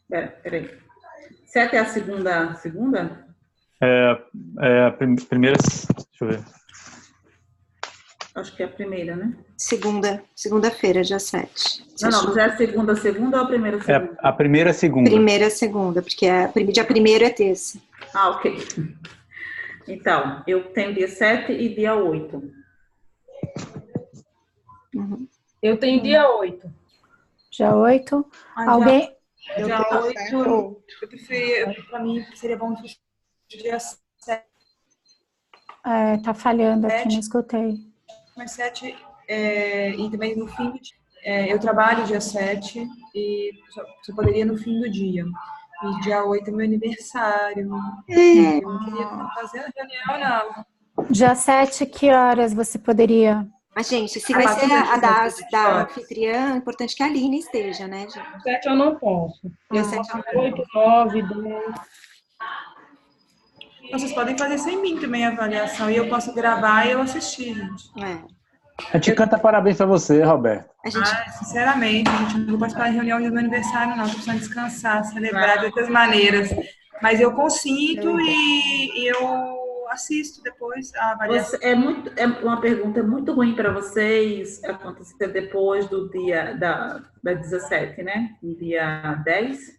E: Peraí. 7 é a segunda?
D: É a primeira... Deixa eu ver.
E: Acho que é a primeira, né?
A: Segunda-feira, dia 7.
E: Não, mas é a segunda ou a primeira segunda?
D: É a primeira segunda.
A: Primeira segunda, porque dia 1º é terça.
E: Ah, ok. Então, eu tenho dia 7 e dia 8.
A: Uhum.
F: Eu tenho dia 8.
B: Dia 8. Alguém...
C: Dia 8, eu preferia, para mim, seria bom dia 7.
B: Tá falhando aqui, não escutei.
C: Mas 7, e também no fim do dia. Eu trabalho dia 7 e só poderia no fim do dia. E dia 8 é meu aniversário. Eu não queria fazer a reunião, não.
B: Dia 7, que horas você poderia?
A: Mas, gente, se vai ser a da anfitriã, é importante que a Aline esteja, né, gente?
F: 7 eu não posso.
A: Dia 7 eu
F: 8, 9, 10.
C: Vocês podem fazer sem mim também a avaliação. E eu posso gravar e eu assistir, gente.
D: A gente canta parabéns pra você, Roberto.
C: Sinceramente, gente, não vou participar da reunião do meu aniversário, não. Tô precisando descansar, celebrar de outras maneiras. Mas eu consinto e eu assisto depois a avaliação.
E: É uma pergunta muito ruim para vocês acontecer depois do dia da 17, né? No dia 10.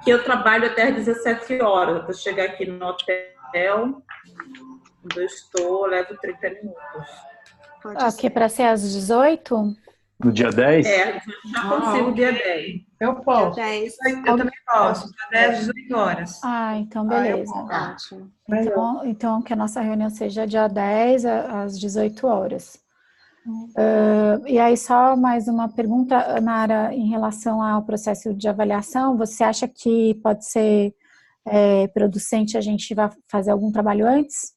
E: Que eu trabalho até às 17 horas. Para chegar aqui no hotel, onde eu estou, levo 30 minutos.
B: Ok, para ser às 18?
D: No dia 10?
E: Já consigo dia 10.
F: Eu posso.
A: Dia 10.
C: Eu também posso. Dia 10, 18 horas.
B: Então beleza.
A: Ótimo.
B: Então que a nossa reunião seja dia 10 às 18 horas. E aí só mais uma pergunta, Nara, em relação ao processo de avaliação, você acha que pode ser producente a gente vai fazer algum trabalho antes?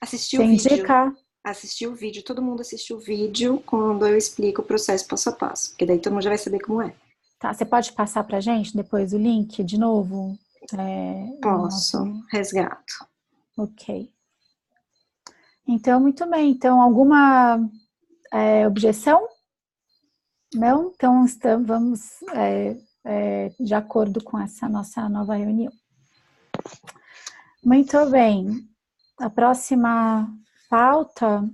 A: Assistir o vídeo. Assistir o vídeo, todo mundo assistiu o vídeo quando eu explico o processo passo a passo, porque daí todo mundo já vai saber como é.
B: Tá, você pode passar pra gente depois o link de novo?
A: Posso, resgato.
B: Ok. Então, muito bem. Então, alguma objeção? Não? Então, vamos de acordo com essa nossa nova reunião. Muito bem. A próxima pauta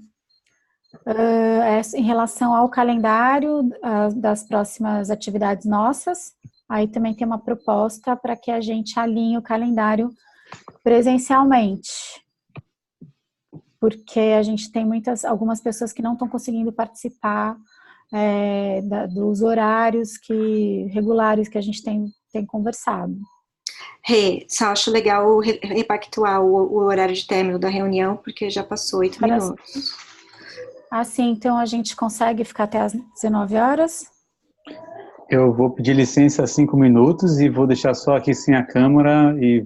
B: é em relação ao calendário das próximas atividades nossas. Aí também tem uma proposta para que a gente alinhe o calendário presencialmente. Porque a gente tem algumas pessoas que não estão conseguindo participar dos horários regulares que a gente tem conversado.
A: Só acho legal repactuar o horário de término da reunião, porque já passou 8 minutos.
B: Assim, então a gente consegue ficar até às 19 horas?
D: Eu vou pedir licença 5 minutos e vou deixar só aqui sem a câmera e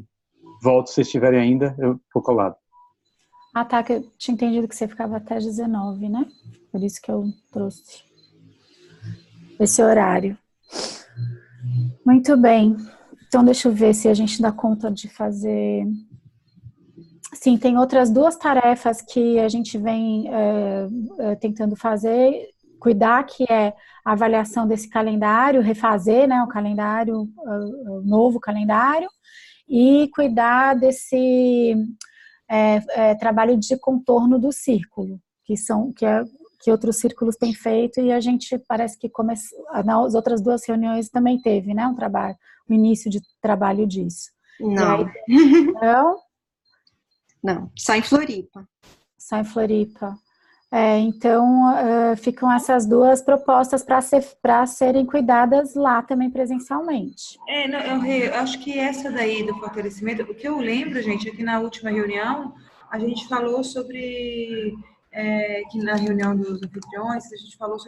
D: volto se estiverem ainda, eu vou colado.
B: Tá, que eu tinha entendido que você ficava até às 19, né? Por isso que eu trouxe esse horário. Muito bem. Então, deixa eu ver se a gente dá conta de fazer... Sim, tem outras 2 tarefas que a gente vem tentando fazer, cuidar, que é a avaliação desse calendário, refazer, né, o calendário, o novo calendário, e cuidar desse trabalho de contorno do círculo, que outros círculos têm feito, e a gente parece que nas outras 2 reuniões também teve, né, o início de trabalho disso.
A: Não.
B: Não?
A: Não, só em Floripa.
B: Só em Floripa. Então, ficam essas 2 propostas para serem cuidadas lá também presencialmente.
C: Eu acho que essa daí do fortalecimento, o que eu lembro, gente, é que na última reunião a gente falou sobre, que na reunião dos anfitriões, a gente falou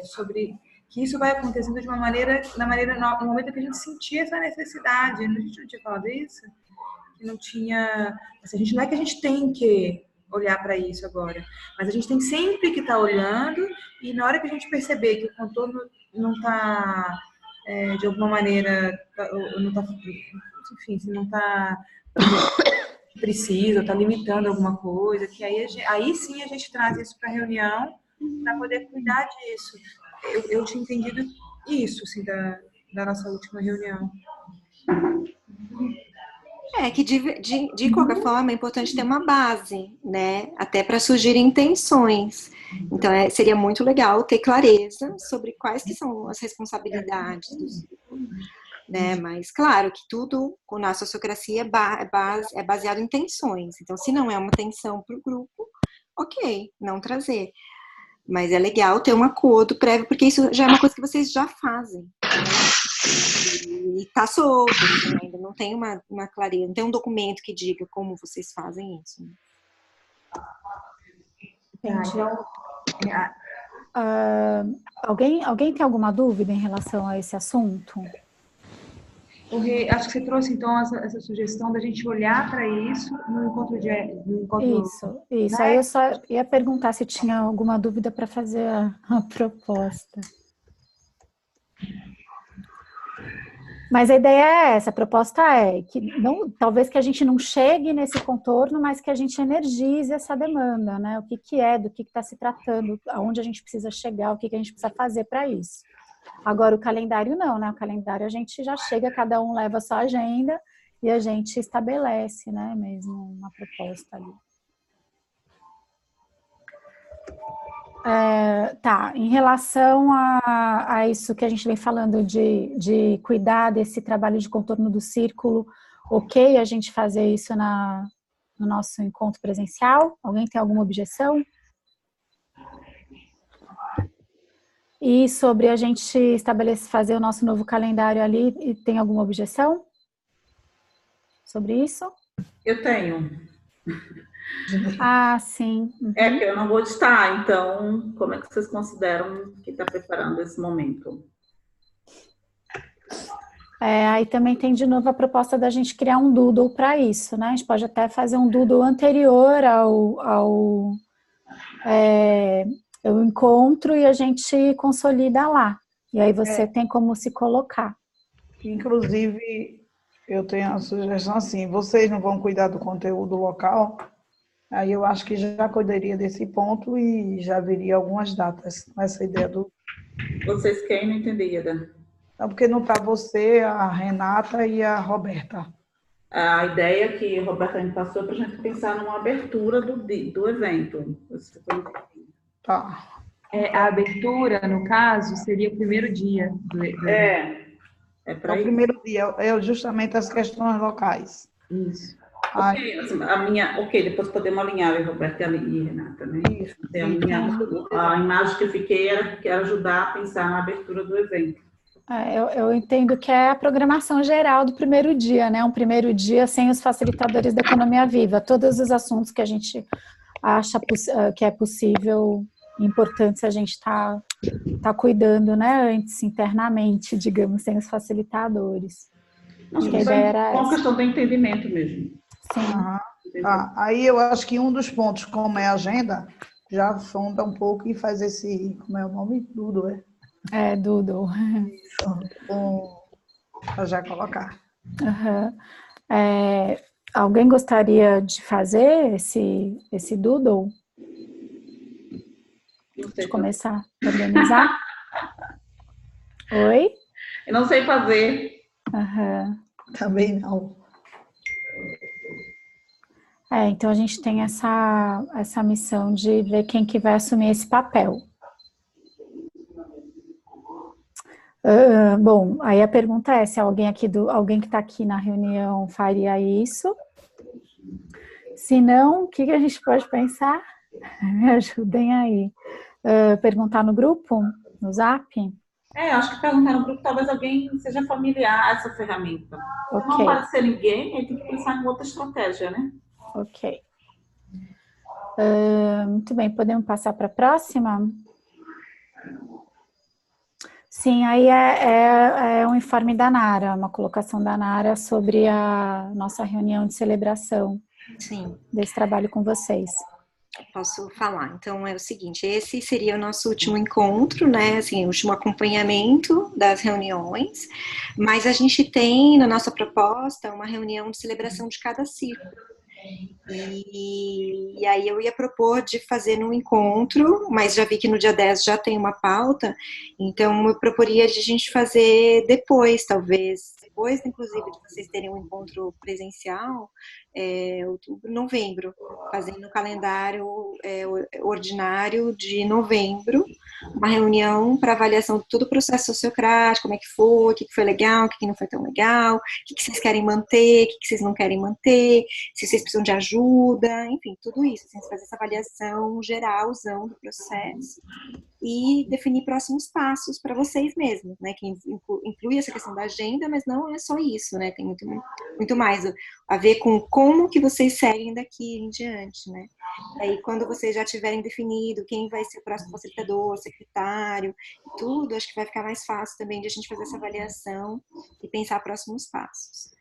C: sobre que isso vai acontecendo de uma maneira, no momento que a gente sentir essa necessidade. A gente não tinha falado isso? Que não tinha... Assim, não é que a gente tem que olhar para isso agora, mas a gente tem sempre que estar olhando, e na hora que a gente perceber que o contorno não está, de alguma maneira, não está, enfim, se não está precisa, está limitando alguma coisa, que aí sim a gente traz isso para a reunião para poder cuidar disso. Eu tinha entendido isso, assim, da nossa última reunião.
A: Que de qualquer forma é importante ter uma base, né? Até para surgir intenções. Então, seria muito legal ter clareza sobre quais que são as responsabilidades né? Mas, claro, que tudo na sociocracia é baseado em tensões. Então, se não é uma tensão para o grupo, ok, não trazer. Mas é legal ter um acordo prévio, porque isso já é uma coisa que vocês já fazem, né? E está solto, assim, ainda não tem uma clareza, não tem um documento que diga como vocês fazem isso. Né?
B: Entendi. Alguém tem alguma dúvida em relação a esse assunto?
C: Acho que você trouxe, então, essa sugestão da gente olhar para isso no encontro de...
B: Isso. Né? Aí eu só ia perguntar se tinha alguma dúvida para fazer a proposta. Mas a ideia é essa, a proposta é que talvez que a gente não chegue nesse contorno, mas que a gente energize essa demanda, né? O que é, do que está se tratando, aonde a gente precisa chegar, o que a gente precisa fazer para isso. Agora, o calendário não, né? O calendário a gente já chega, cada um leva a sua agenda e a gente estabelece, né? Mesmo uma proposta ali. Em relação a isso que a gente vem falando de cuidar desse trabalho de contorno do círculo, ok a gente fazer isso no nosso encontro presencial? Alguém tem alguma objeção? E sobre a gente fazer o nosso novo calendário ali, e tem alguma objeção sobre isso?
E: Eu tenho.
B: Ah, sim. Uhum.
E: É que eu não vou estar, então como é que vocês consideram que está preparando esse momento?
B: Aí também tem de novo a proposta da gente criar um doodle para isso, né? A gente pode até fazer um doodle anterior ao encontro e a gente consolida lá. E aí você tem como se colocar.
G: Inclusive, eu tenho uma sugestão assim, vocês não vão cuidar do conteúdo local? Aí eu acho que já cuidaria desse ponto e já viria algumas datas com essa ideia do...
E: Vocês quem? Não entendi, Ida.
G: Não, porque não está você, a Renata e a Roberta.
E: A ideia que a Roberta me passou é para a gente pensar numa abertura do evento.
G: Tá.
C: A abertura, no caso, seria o primeiro dia do evento.
E: É para
G: o primeiro dia, justamente as questões locais.
C: Isso.
E: Depois podemos alinhar, Roberta e Renata, né?
G: Isso.
E: A imagem que eu fiquei era que ajudar a pensar na abertura do evento.
B: Eu entendo que é a programação geral do primeiro dia, né? Um primeiro dia sem os facilitadores da economia viva. Todos os assuntos que a gente acha que é possível, importantes a gente tá cuidando, né? Antes, internamente, digamos, sem os facilitadores.
E: Acho que a ideia era essa. É uma questão de entendimento mesmo.
B: Sim.
G: Aí eu acho que um dos pontos, como é a agenda, já sonda um pouco e faz esse, como é o nome? Doodle,
B: Doodle.
G: Para já colocar.
B: Uhum. Alguém gostaria de fazer esse doodle? De começar a organizar? Oi?
E: Eu não sei fazer.
B: Uhum.
G: Também não.
B: Então a gente tem essa missão de ver quem que vai assumir esse papel. Bom, aí a pergunta é se alguém que está aqui na reunião faria isso. Se não, o que a gente pode pensar? Me ajudem aí. Perguntar no grupo, no Zap?
E: Acho que perguntar no grupo, talvez alguém seja familiar a essa ferramenta. Se não aparecer ninguém, aí tem que pensar em outra estratégia, né?
B: Ok. Muito bem, podemos passar para a próxima? Sim, aí é um informe da Nara, uma colocação da Nara sobre a nossa reunião de celebração
A: Sim.
B: desse trabalho com vocês.
A: Posso falar. Então, é o seguinte, esse seria o nosso último encontro, né, assim, o último acompanhamento das reuniões, mas a gente tem, na nossa proposta, uma reunião de celebração de cada ciclo. E aí eu ia propor de fazer num encontro, mas já vi que no dia 10 já tem uma pauta, então eu proporia de a gente fazer depois, talvez, depois, inclusive, de vocês terem um encontro presencial, outubro, novembro, fazendo o calendário ordinário de novembro, uma reunião para avaliação de todo o processo sociocrático, como é que foi, o que foi legal, o que não foi tão legal, o que vocês querem manter, o que vocês não querem manter, se vocês precisam de ajuda, enfim, tudo isso, assim, fazer essa avaliação geralzão do processo e definir próximos passos para vocês mesmos, né, que inclui essa questão da agenda, mas não é só isso, né, tem muito mais a ver com como que vocês seguem daqui em diante, né. Aí, quando vocês já tiverem definido quem vai ser o próximo facilitador, secretário, e tudo, acho que vai ficar mais fácil também de a gente fazer essa avaliação e pensar próximos passos.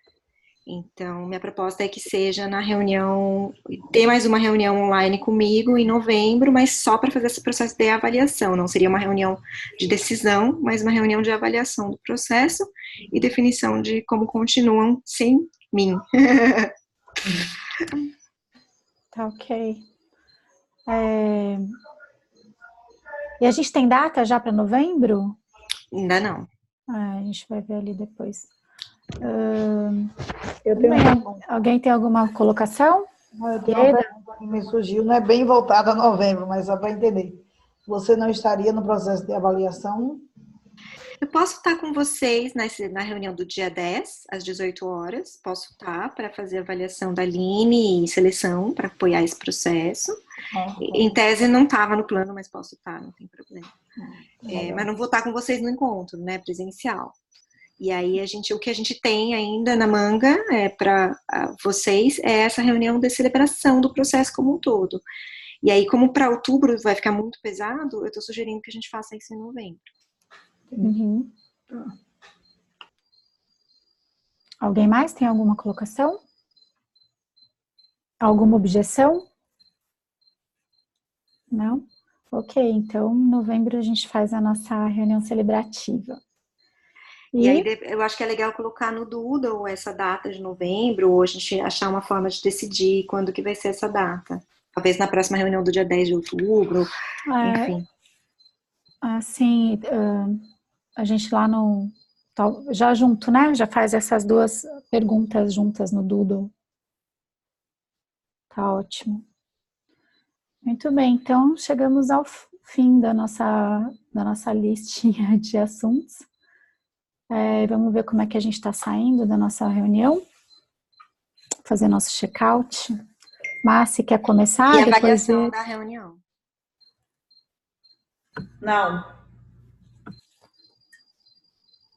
A: Então, minha proposta é que seja na reunião, ter mais uma reunião online comigo em novembro, mas só para fazer esse processo de avaliação. Não seria uma reunião de decisão, mas uma reunião de avaliação do processo e definição de como continuam sem mim.
B: Tá ok. E a gente tem data já para novembro?
A: Ainda não.
B: A gente vai ver ali depois.
G: Eu tenho
B: Alguém tem alguma colocação?
G: uma pergunta que me surgiu, não é bem voltada a novembro, mas só para entender. Você não estaria no processo de avaliação?
A: Eu posso estar com vocês na reunião do dia 10, às 18 horas. Posso estar para fazer avaliação da Aline e seleção, para apoiar esse processo. Em tese não estava no plano, mas posso estar, não tem problema. Mas não vou estar com vocês no encontro, né, presencial. E aí o que a gente tem ainda na manga para vocês é essa reunião de celebração do processo como um todo. E aí, como para outubro vai ficar muito pesado, eu estou sugerindo que a gente faça isso em novembro.
B: Uhum. Alguém mais tem alguma colocação? Alguma objeção? Não? Ok, então em novembro a gente faz a nossa reunião celebrativa.
A: E aí eu acho que é legal colocar no Doodle essa data de novembro, ou a gente achar uma forma de decidir quando que vai ser essa data. Talvez na próxima reunião do dia 10 de outubro, enfim.
B: Assim, a gente lá no... Já junto, né? Já faz essas duas perguntas juntas no Doodle. Tá ótimo. Muito bem, então chegamos ao fim da nossa listinha de assuntos. Vamos ver como é que a gente está saindo da nossa reunião. Fazer nosso check-out. Márcia, quer começar?
A: E a avaliação da reunião?
E: Não.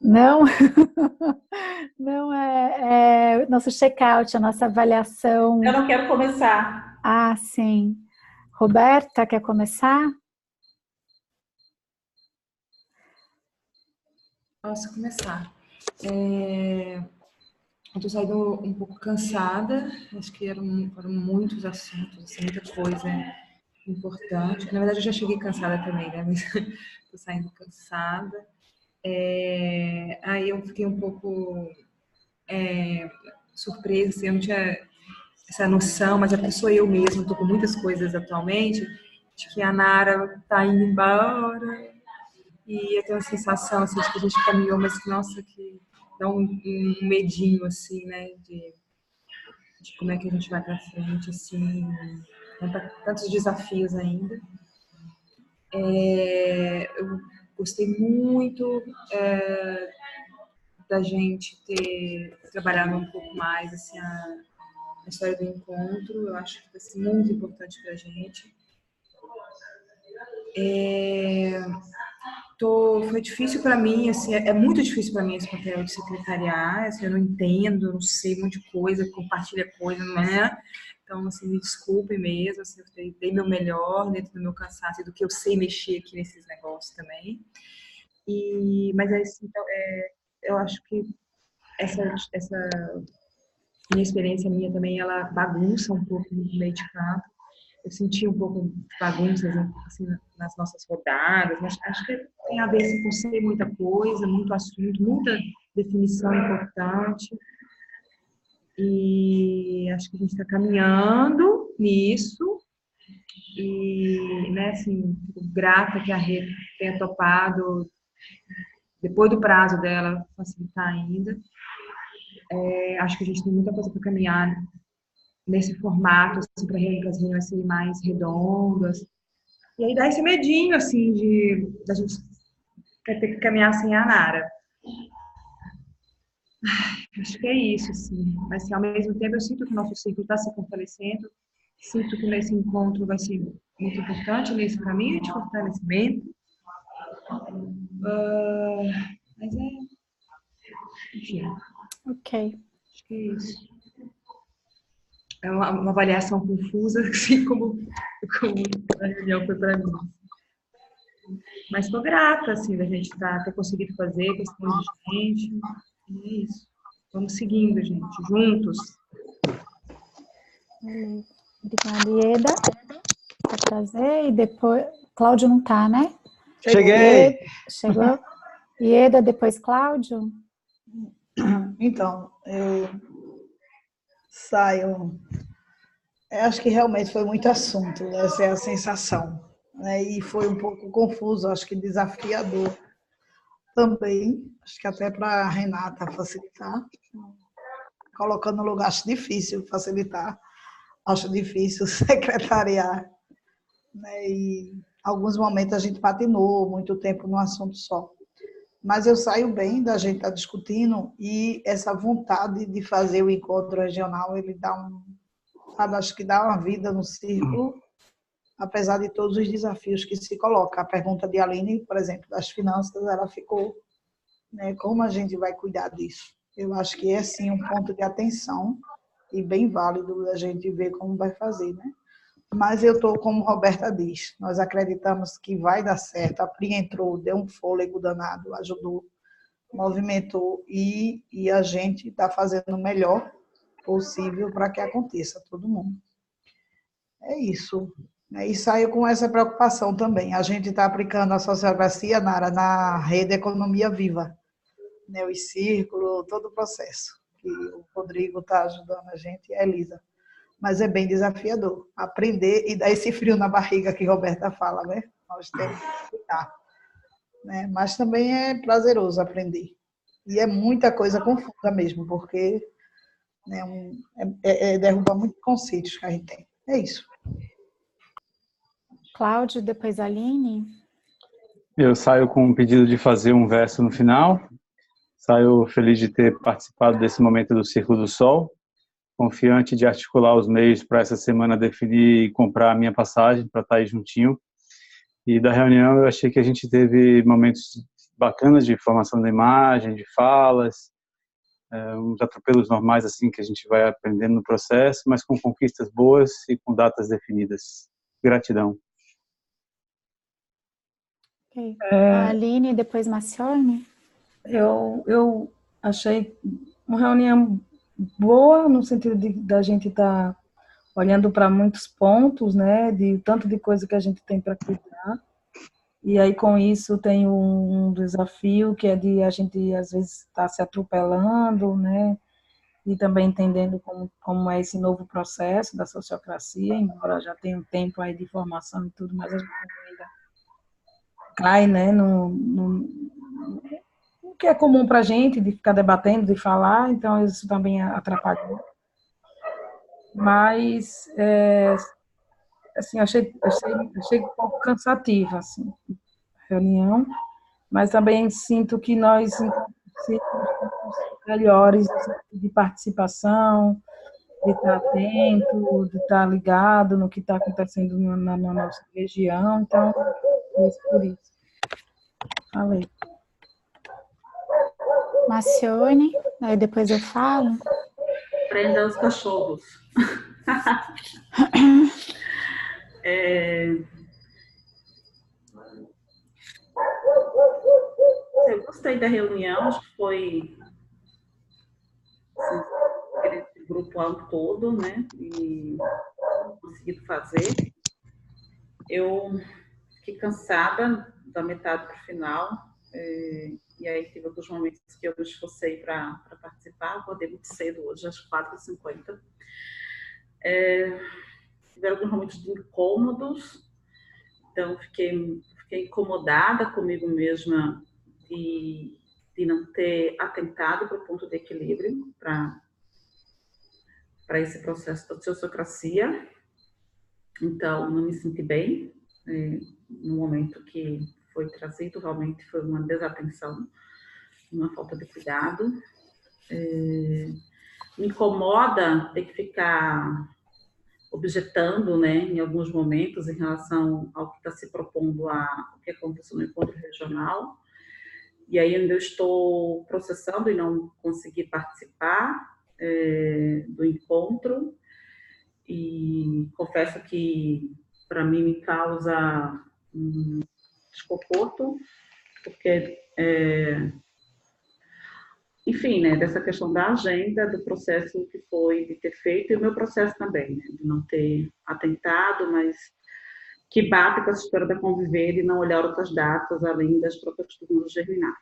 B: Não? Não, nosso check-out, a nossa avaliação.
E: Eu não quero começar.
B: Ah, sim. Roberta, quer começar?
C: Posso começar. Eu estou saindo um pouco cansada, acho que foram muitos assuntos, assim, muita coisa importante. Na verdade, eu já cheguei cansada também, né? Mas estou saindo cansada. Aí eu fiquei um pouco surpresa, assim, eu não tinha essa noção, mas é porque sou eu mesma, estou com muitas coisas atualmente, de que a Nara está indo embora. E eu tenho uma sensação, assim, de que a gente caminhou, mas que, nossa, que dá um medinho, assim, né, de como é que a gente vai pra frente, assim, tantos desafios ainda. Eu gostei muito da gente ter trabalhado um pouco mais, assim, a história do encontro, eu acho que vai ser muito importante pra gente. Foi difícil para mim, assim, é muito difícil para mim esse papel de secretariar, assim, eu não entendo, não sei um monte de coisa, compartilha coisa, não é? Então, assim, me desculpe mesmo, assim, eu dei meu melhor dentro do meu cansaço e do que eu sei mexer aqui nesses negócios também. Mas assim, então, eu acho que essa minha experiência minha também, ela bagunça um pouco no meio de campo. Eu senti um pouco de bagunças assim, nas nossas rodadas, mas acho que tem a ver assim, com ser muita coisa, muito assunto, muita definição importante. E acho que a gente está caminhando nisso. E, né, assim, fico grata que a Rede tenha topado, depois do prazo dela, facilitar ainda. Acho que a gente tem muita coisa para caminhar nesse formato, assim, para que as reuniões serem mais redondas. E aí dá esse medinho, assim, da gente ter que caminhar sem a Nara. Acho que é isso, assim. Mas, assim, ao mesmo tempo, eu sinto que o nosso ciclo está se fortalecendo. Sinto que nesse encontro vai ser muito importante, nesse caminho de fortalecimento. Mas enfim.
B: Ok.
C: Acho que é isso. É uma avaliação confusa, assim como a reunião foi para mim. Mas estou grata, assim, da gente ter conseguido fazer, questão de gente. E é isso. Vamos seguindo, gente, juntos.
B: Obrigada, Ieda, por trazer. E depois... Cláudio não está, né?
D: Cheguei!
B: Chegou? Ieda, depois Cláudio?
G: Então, eu saio... Eu acho que realmente foi muito assunto, essa é a sensação. Né? E foi um pouco confuso, acho que desafiador também. Acho que até para a Renata facilitar. Colocando no lugar, acho difícil facilitar. Acho difícil secretariar. Né? E em alguns momentos a gente patinou muito tempo num assunto só. Mas eu saio bem da gente estar discutindo e essa vontade de fazer o encontro regional, ele dá acho que dá uma vida no círculo, apesar de todos os desafios que se colocam. A pergunta de Aline, por exemplo, das finanças, ela ficou, né, como a gente vai cuidar disso? Eu acho que é, sim, um ponto de atenção e bem válido da gente ver como vai fazer, né? Mas eu estou, como Roberta diz, nós acreditamos que vai dar certo. A Pri entrou, deu um fôlego danado, ajudou, movimentou e a gente está fazendo o melhor possível para que aconteça, todo mundo. É isso. E saio com essa preocupação também. A gente está aplicando a sociocracia, Nara, na rede Economia Viva, né? O círculo, todo o processo. Que o Rodrigo está ajudando a gente e a Elisa. Mas é bem desafiador aprender e dar esse frio na barriga que Roberta fala, né? Nós temos que cuidar. Né? Mas também é prazeroso aprender. E é muita coisa confusa mesmo, porque né, derruba muitos conceitos que a gente tem. É isso.
B: Cláudio, depois Aline.
D: Eu saio com um pedido de fazer um verso no final. Saio feliz de ter participado desse momento do Círculo do Sol. Confiante de articular os meios para essa semana definir e comprar a minha passagem para estar aí juntinho. E da reunião eu achei que a gente teve momentos bacanas de formação da imagem, de falas, uns atropelos normais assim que a gente vai aprendendo no processo, mas com conquistas boas e com datas definidas. Gratidão.
B: Okay. A Aline, depois Marcione.
F: Eu achei uma reunião boa no sentido da gente estar olhando para muitos pontos, né, de tanto de coisa que a gente tem para cuidar. E aí com isso tem um desafio que é de a gente às vezes estar se atropelando, né, e também entendendo como é esse novo processo da sociocracia, embora já tenha um tempo aí de formação e tudo, mas a gente ainda cai, né, no que é comum para a gente, de ficar debatendo, de falar, então isso também atrapalhou. Mas, assim, achei um pouco cansativa, assim, a reunião, mas também sinto que nós melhores de participação, de estar atento, de estar ligado no que está acontecendo na nossa região, então, é por isso. Falei.
B: Marcione, aí depois eu falo.
E: Prenda os cachorros. Eu gostei da reunião, acho que foi assim, esse grupo amplo todo, né? E consegui fazer. Eu fiquei cansada da metade para o final, e aí tive alguns momentos que eu me esforcei para participar. Acordei muito cedo hoje, às 4h50. Tiveram alguns momentos de incômodos, então fiquei incomodada comigo mesma de não ter atentado para o ponto de equilíbrio para esse processo da sociocracia. Então, não me senti bem no momento que foi trazido, realmente foi uma desatenção, uma falta de cuidado. Me incomoda ter que ficar objetando, né, em alguns momentos, em relação ao que está se propondo, o que aconteceu no encontro regional. E aí ainda eu estou processando e não consegui participar do encontro. E confesso que, para mim, me causa um desconforto, porque, enfim, né, dessa questão da agenda, do processo que foi de ter feito, e o meu processo também, né, de não ter atentado, mas que bate com essa história da conviver e não olhar outras datas, além das próprias turmas germinar.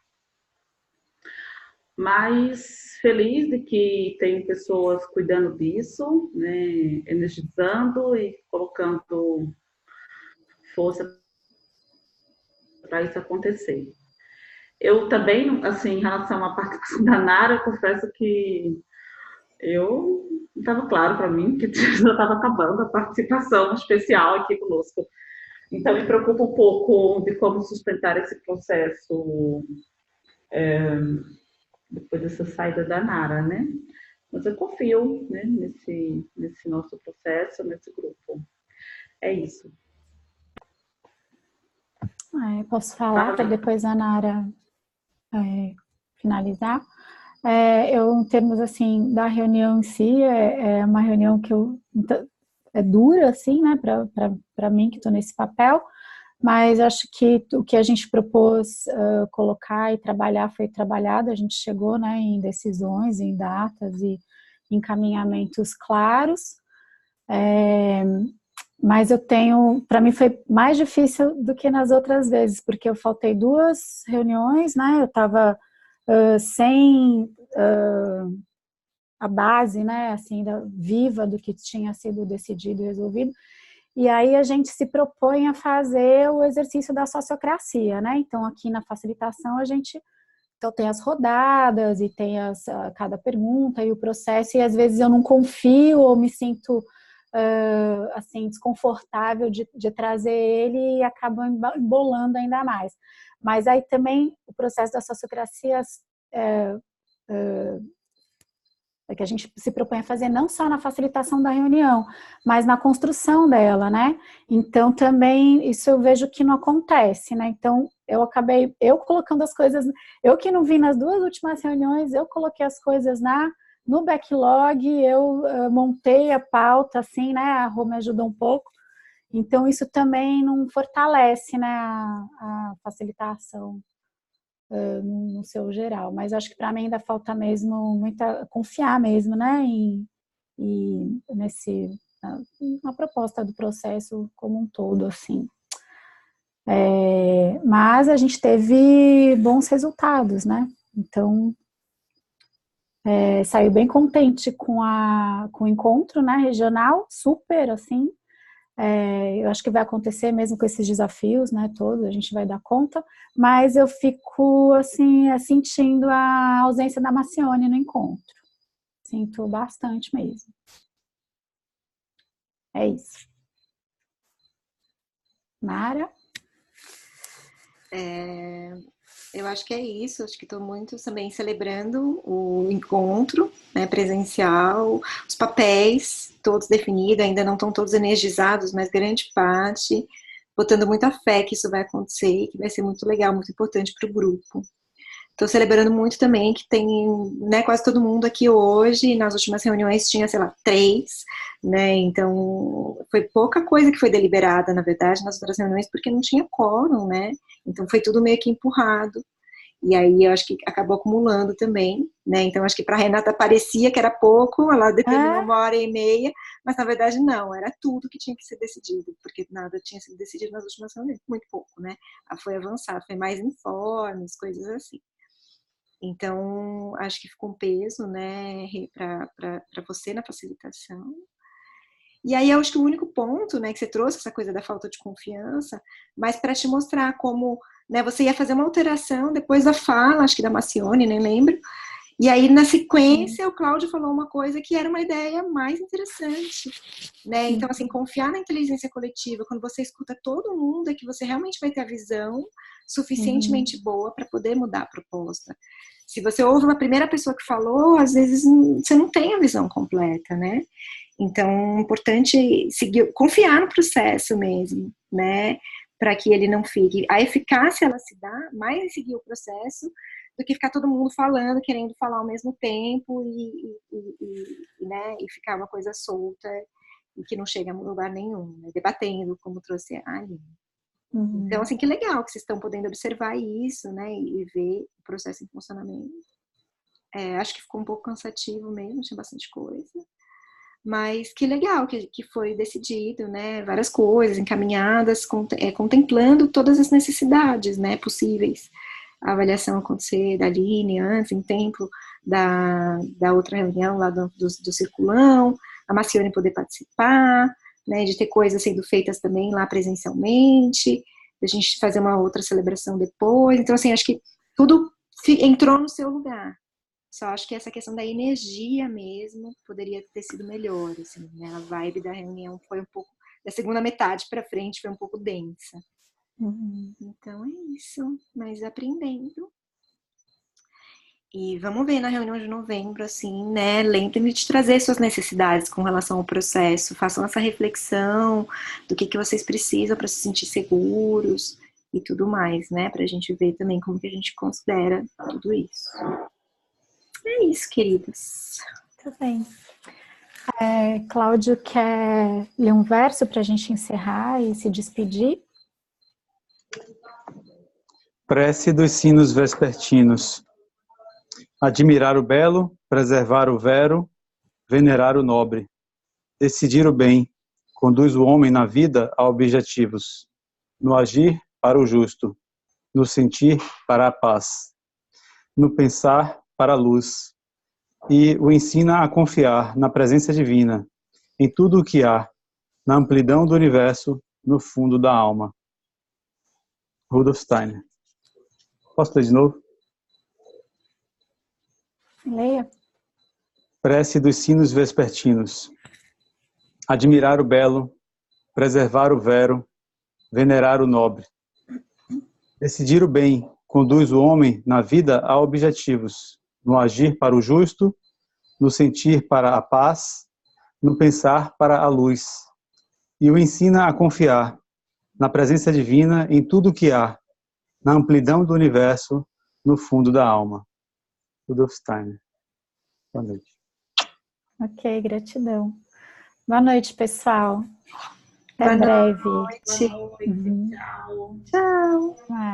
E: Mas feliz de que tem pessoas cuidando disso, né, energizando e colocando força para isso acontecer. Eu também, assim, em relação à participação da Nara, eu confesso que eu não estava claro para mim que já estava acabando a participação especial aqui conosco. Então, me preocupa um pouco de como sustentar esse processo depois dessa saída da Nara, né? Mas eu confio, né, nesse nosso processo, nesse grupo. É isso.
B: Posso falar para depois a Nara finalizar? Eu, em termos assim da reunião em si, é uma reunião que é dura, assim, né, para mim que estou nesse papel, mas acho que o que a gente propôs colocar e trabalhar foi trabalhado. A gente chegou, né, em decisões, em datas e encaminhamentos claros. Mas para mim foi mais difícil do que nas outras vezes, porque eu faltei 2 reuniões, né? Eu estava sem a base, né, assim, viva do que tinha sido decidido e resolvido. E aí a gente se propõe a fazer o exercício da sociocracia, né? Então aqui na facilitação então tem as rodadas e tem cada pergunta e o processo, e às vezes eu não confio ou me sinto assim, desconfortável de trazer ele e acabo embolando ainda mais. Mas aí também o processo da sociocracia que a gente se propõe a fazer não só na facilitação da reunião, mas na construção dela, né? Então também isso eu vejo que não acontece, né? Então eu colocando as coisas, eu que não vi nas 2 últimas reuniões, eu coloquei as coisas no backlog, eu montei a pauta, assim, né? A Rô me ajudou um pouco. Então, isso também não fortalece, né, a facilitação no seu geral. Mas acho que para mim ainda falta mesmo confiar mesmo, né? Na proposta do processo como um todo, assim. Mas a gente teve bons resultados, né? Então, saiu bem contente com o encontro, né, regional, super, assim. Eu acho que vai acontecer mesmo com esses desafios, né, todos, a gente vai dar conta, mas eu fico, assim, sentindo a ausência da Macione no encontro. Sinto bastante mesmo. É isso. Nara?
A: Eu acho que é isso, acho que estou muito também celebrando o encontro, né, presencial, os papéis todos definidos, ainda não estão todos energizados, mas grande parte, botando muita fé que isso vai acontecer e que vai ser muito legal, muito importante para o grupo. Estou celebrando muito também que tem, né, quase todo mundo aqui hoje, nas últimas reuniões tinha, sei lá, 3, né, então foi pouca coisa que foi deliberada, na verdade, nas outras reuniões, porque não tinha quórum, né, então foi tudo meio que empurrado, E aí eu acho que acabou acumulando também, né? Então acho que para a Renata parecia que era pouco, ela determinou 1h30, mas na verdade não, era tudo que tinha que ser decidido, porque nada tinha sido decidido nas últimas reuniões, muito pouco, né? Foi avançado, foi mais informes, coisas assim. Então, acho que ficou um peso, né, para você na facilitação. E aí, eu acho que o único ponto, né, que você trouxe, essa coisa da falta de confiança, mas para te mostrar como, né, você ia fazer uma alteração depois da fala, acho que da Macione, nem lembro, e aí, na sequência, o Cláudio falou uma coisa que era uma ideia mais interessante, né? Então, assim, confiar na inteligência coletiva, quando você escuta todo mundo, é que você realmente vai ter a visão suficientemente boa para poder mudar a proposta. Se você ouve uma primeira pessoa que falou, às vezes você não tem a visão completa, né? Então, é importante confiar no processo mesmo, né? Para que ele não fique. A eficácia, ela se dá mais em seguir o processo do que ficar todo mundo falando, querendo falar ao mesmo tempo né, e ficar uma coisa solta e que não chega a lugar nenhum, né, debatendo, como trouxe a Aline. Então, assim, que legal que vocês estão podendo observar isso, né, e ver o processo em funcionamento. Acho que ficou um pouco cansativo mesmo, tinha bastante coisa, mas que legal que foi decidido, né, várias coisas encaminhadas, contemplando todas as necessidades, né, possíveis. A avaliação acontecer da Aline antes, em tempo da outra reunião lá do Circulão, a Macione poder participar, né, de ter coisas sendo feitas também lá presencialmente, a gente fazer uma outra celebração depois. Então, assim, acho que tudo entrou no seu lugar. Só acho que essa questão da energia mesmo poderia ter sido melhor, assim, né? A vibe da reunião foi um pouco, da segunda metade para frente foi um pouco densa. Então é isso, mas aprendendo. E vamos ver na reunião de novembro, assim, né? Lembrem de trazer suas necessidades com relação ao processo, façam essa reflexão do que vocês precisam para se sentir seguros e tudo mais, né? Pra gente ver também como que a gente considera tudo isso. É isso, queridas.
B: Tudo bem. Cláudio quer ler um verso para a gente encerrar e se despedir?
D: Prece dos sinos vespertinos. Admirar o belo, preservar o vero, venerar o nobre. Decidir o bem, conduz o homem na vida a objetivos. No agir, para o justo. No sentir, para a paz. No pensar, para a luz. E o ensina a confiar na presença divina, em tudo o que há, na amplidão do universo, no fundo da alma. Rudolf Steiner. Posso ler de novo?
B: Leia.
D: Prece dos sinos vespertinos. Admirar o belo, preservar o vero, venerar o nobre. Decidir o bem conduz o homem na vida a objetivos, no agir para o justo, no sentir para a paz, no pensar para a luz. E o ensina a confiar na presença divina em tudo o que há, na amplidão do universo, no fundo da alma. Rudolf Steiner. Boa noite.
B: Ok, gratidão. Boa noite, pessoal. Até breve.
A: Boa noite.
C: Boa noite. Tchau.
A: Tchau.
B: Bye.